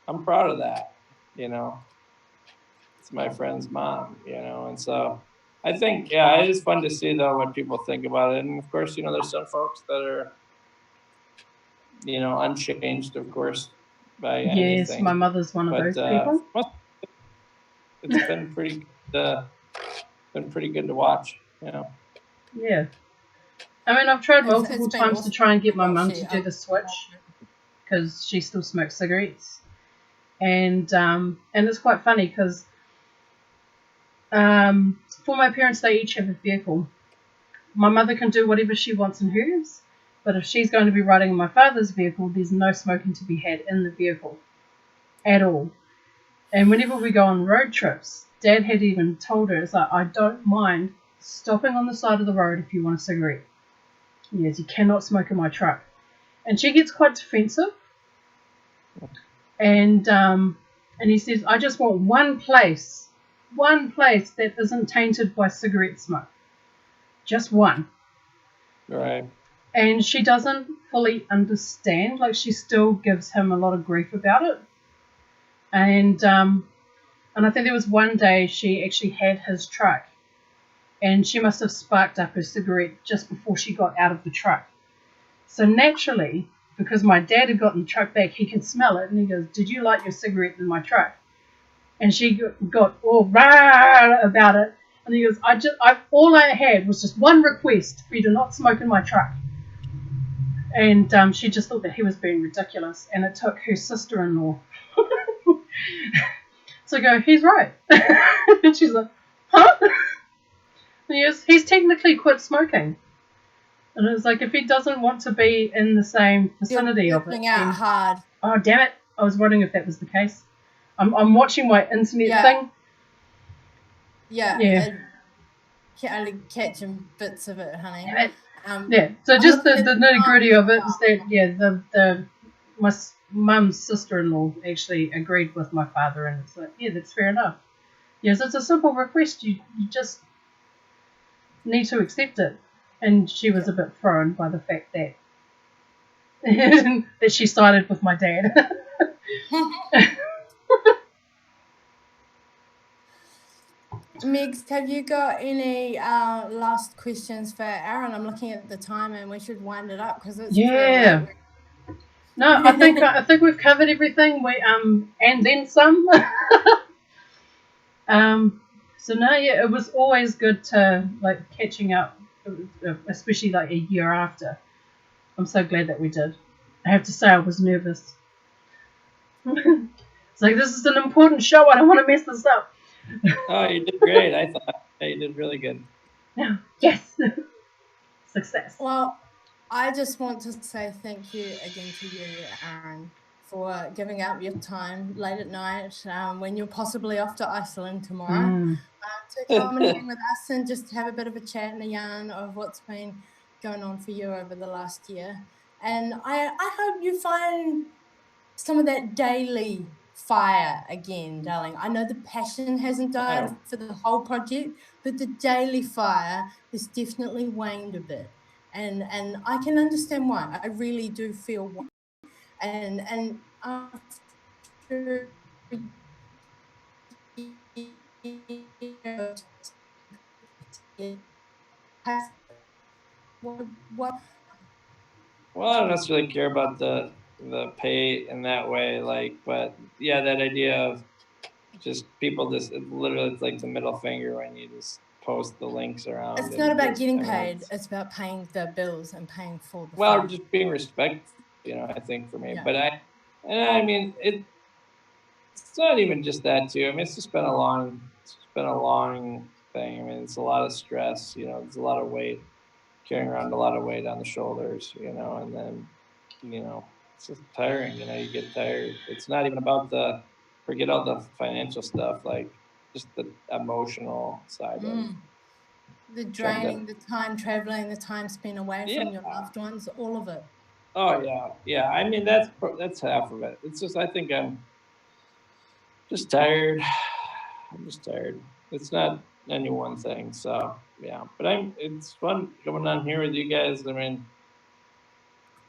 I'm proud of that. It's my friend's mom, and so I think, yeah, it is fun to see though what people think about it, and of course, there's some folks that are, unchanged, of course, by anything. Yes, my mother's one of those people. It's been pretty good to watch. Yeah. I mean, I've tried multiple times to try and get my mum to do the switch, because she still smokes cigarettes, and it's quite funny because for my parents, they each have a vehicle. My mother can do whatever she wants in hers, but if she's going to be riding in my father's vehicle, there's no smoking to be had in the vehicle at all. And whenever we go on road trips, Dad had even told her, it's like, I don't mind stopping on the side of the road if you want a cigarette. Yes, you cannot smoke in my truck. And she gets quite defensive. And he says, I just want one place that isn't tainted by cigarette smoke. Just one. Right. And she doesn't fully understand. Like, she still gives him a lot of grief about it. And I think there was one day she actually had his truck, and she must have sparked up her cigarette just before she got out of the truck. So naturally, because my dad had gotten the truck back, he could smell it, and he goes, did you light your cigarette in my truck? And she got all rah about it, and he goes, all I had was just one request for you to not smoke in my truck. And she just thought that he was being ridiculous, and it took her sister-in-law to go, he's right. And she's like, huh? And he's technically quit smoking. And it's like, if he doesn't want to be in the same vicinity of it, out hard. Oh, damn it. I was wondering if that was the case. I'm watching my internet thing. Yeah. Only catching bits of it, honey. Damn it. Yeah, so just the nitty gritty of it is that my mum's sister-in-law actually agreed with my father, and it's like, yeah, that's fair enough. Yes, it's a simple request. You just need to accept it. And she was a bit thrown by the fact that that she sided with my dad. Megs, have you got any last questions for Aaron? I'm looking at the time and we should wind it up because it's pretty late. No, I think we've covered everything. We and then some. So no, yeah, it was always good to like catching up, especially like a year after. I'm so glad that we did. I have to say I was nervous. It's like, this is an important show. I don't want to mess this up. Oh, you did great. I thought you did really good. Yes. Success. Well, I just want to say thank you again to you, Aaron, for giving up your time late at night when you're possibly off to Iceland tomorrow to come and hang with us and just have a bit of a chat and a yarn of what's been going on for you over the last year. And I hope you find some of that daily fire again, darling. I know the passion hasn't died for the whole project, but the daily fire has definitely waned a bit. And I can understand why. I really do feel why. And after what Well, I don't necessarily care about the pay in that way, like, but yeah, that idea of just people just literally it's like the middle finger when you just post the links around. It's not about getting paid; it's about paying the bills and paying for the. Well, just being respectful, I think for me. Yeah. But I mean, it's not even just that too. I mean, it's just been a long thing. I mean, it's a lot of stress. There's a lot of weight, carrying around a lot of weight on the shoulders. And then, it's just tiring. You get tired. It's not even about forget all the financial stuff, like just the emotional side of the draining, the time traveling, the time spent away from your loved ones, all of it. Oh yeah. I mean, that's half of it. It's just I think I'm just tired. I'm just tired. It's not any one thing. So yeah, but it's fun coming on here with you guys. I mean,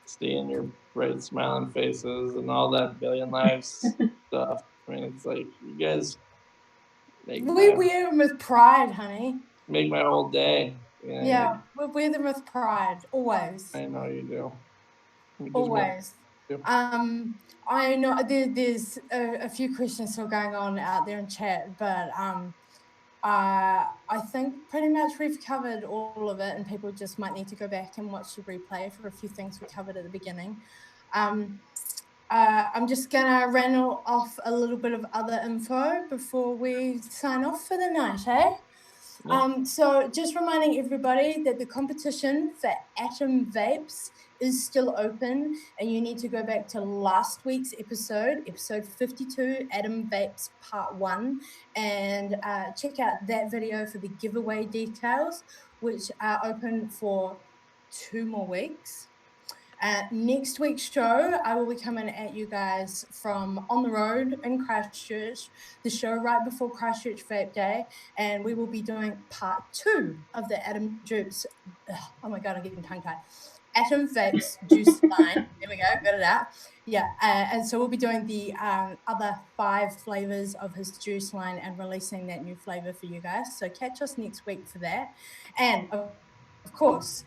seeing your bright smiling faces and all that billion lives stuff. I mean, it's like you guys we wear them with pride, honey. Make my whole day. Yeah, we wear them with pride always. I know you do. Always. I know there's a few questions still going on out there in chat, but I think pretty much we've covered all of it, and people just might need to go back and watch the replay for a few things we covered at the beginning. I'm just gonna rattle off a little bit of other info before we sign off for the night, eh? Yeah. So just reminding everybody that the competition for Atom Vapes is still open, and you need to go back to last week's episode 52, Atom Vapes Part 1, and check out that video for the giveaway details, which are open for 2 more weeks. Next week's show, I will be coming at you guys from on the road in Christchurch, the show right before Christchurch Vape Day, and we will be doing part 2 of the Atom Juice. Oh my God, I'm getting tongue-tied. Atom Vapes Juice line. There we go, got it out. Yeah, and so we'll be doing the other 5 flavors of his juice line and releasing that new flavor for you guys. So catch us next week for that. And of course,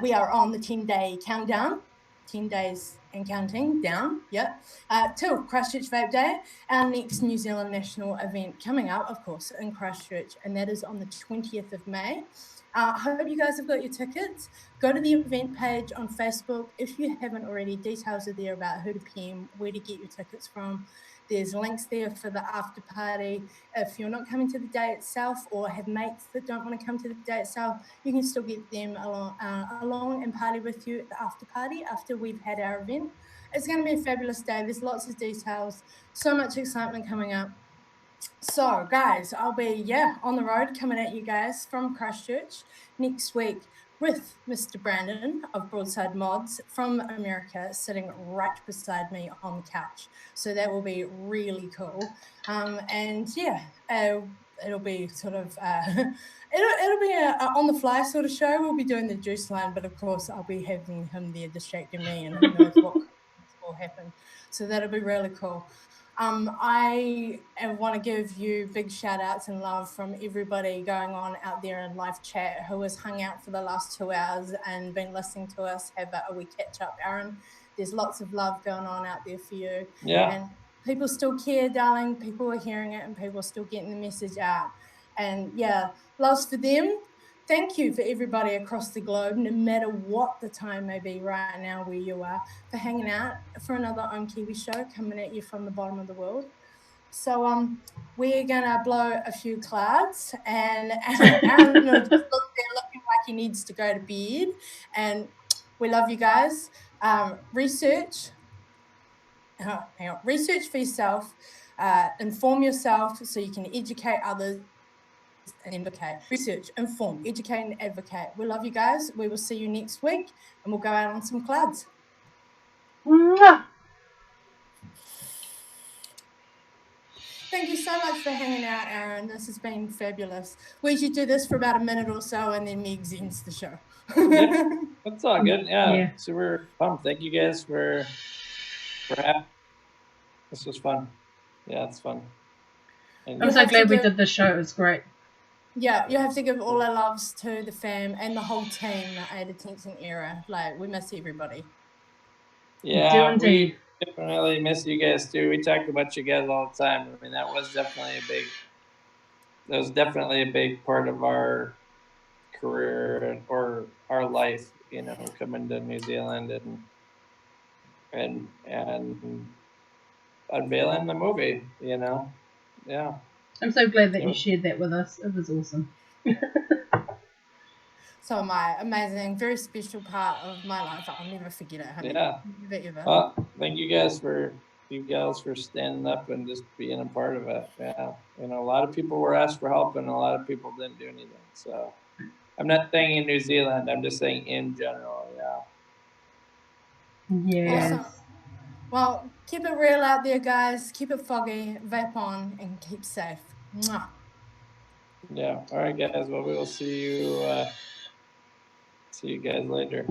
we are on the 10-day countdown. 10 days and counting down, till Christchurch Vape Day, our next New Zealand national event coming up, of course, in Christchurch, and that is on the 20th of May. I hope you guys have got your tickets. Go to the event page on Facebook. If you haven't already, details are there about who to PM, where to get your tickets from. There's links there for the after party. If you're not coming to the day itself or have mates that don't want to come to the day itself, you can still get them along and party with you at the after party after we've had our event. It's going to be a fabulous day. There's lots of details, so much excitement coming up. So, guys, I'll be, on the road coming at you guys from Christchurch next week. with Mr. Brandon of Broadside Mods from America sitting right beside me on the couch. So that will be really cool. And yeah, it'll be sort of it'll be a on the fly sort of show. We'll be doing the juice line, but of course I'll be having him there distracting me, and who knows what will happen. So that'll be really cool. I want to give you big shout outs and love from everybody going on out there in live chat who has hung out for the last 2 hours and been listening to us have a wee catch up, Aaron. There's lots of love going on out there for you. Yeah. And people still care, darling. People are hearing it and people are still getting the message out. And yeah, loves for them. Thank you for everybody across the globe, no matter what the time may be right now where you are, for hanging out for another Ohm Kiwis show coming at you from the bottom of the world. So we're gonna blow a few clouds, and Aaron will just look there looking like he needs to go to bed. And we love you guys. Research for yourself, inform yourself so you can educate others and advocate. Research, inform, educate, and advocate. We love you guys. We will see you next week, and we'll go out on some clouds. Mwah! Thank you so much for hanging out, Aaron. This has been fabulous. We should do this for about a minute or so, and then Megs ends the show. Yeah, that's all good. Yeah, Yeah. super fun. Thank you guys for having. This was fun. Yeah, it's fun. And I'm so glad we did this show. It was great. Yeah, you have to give all our loves to the fam and the whole team at Attention Era. Like, we miss everybody. Yeah, we definitely miss you guys too. We talk about you guys all the time. I mean, that was definitely a big part of our career or our life, you know, coming to New Zealand and unveiling the movie, you know. Yeah. I'm so glad that you shared that with us. It was awesome. So my amazing, very special part of my life. I'll never forget it, honey. Yeah. Never ever. Well, thank you guys for standing up and just being a part of it. Yeah. You know, a lot of people were asked for help and a lot of people didn't do anything. So I'm not saying in New Zealand, I'm just saying in general, yeah. Yes. Awesome. Well, keep it real out there, guys. Keep it foggy, vape on, and keep safe. Mwah. Yeah. All right, guys. Well, we will see you guys later.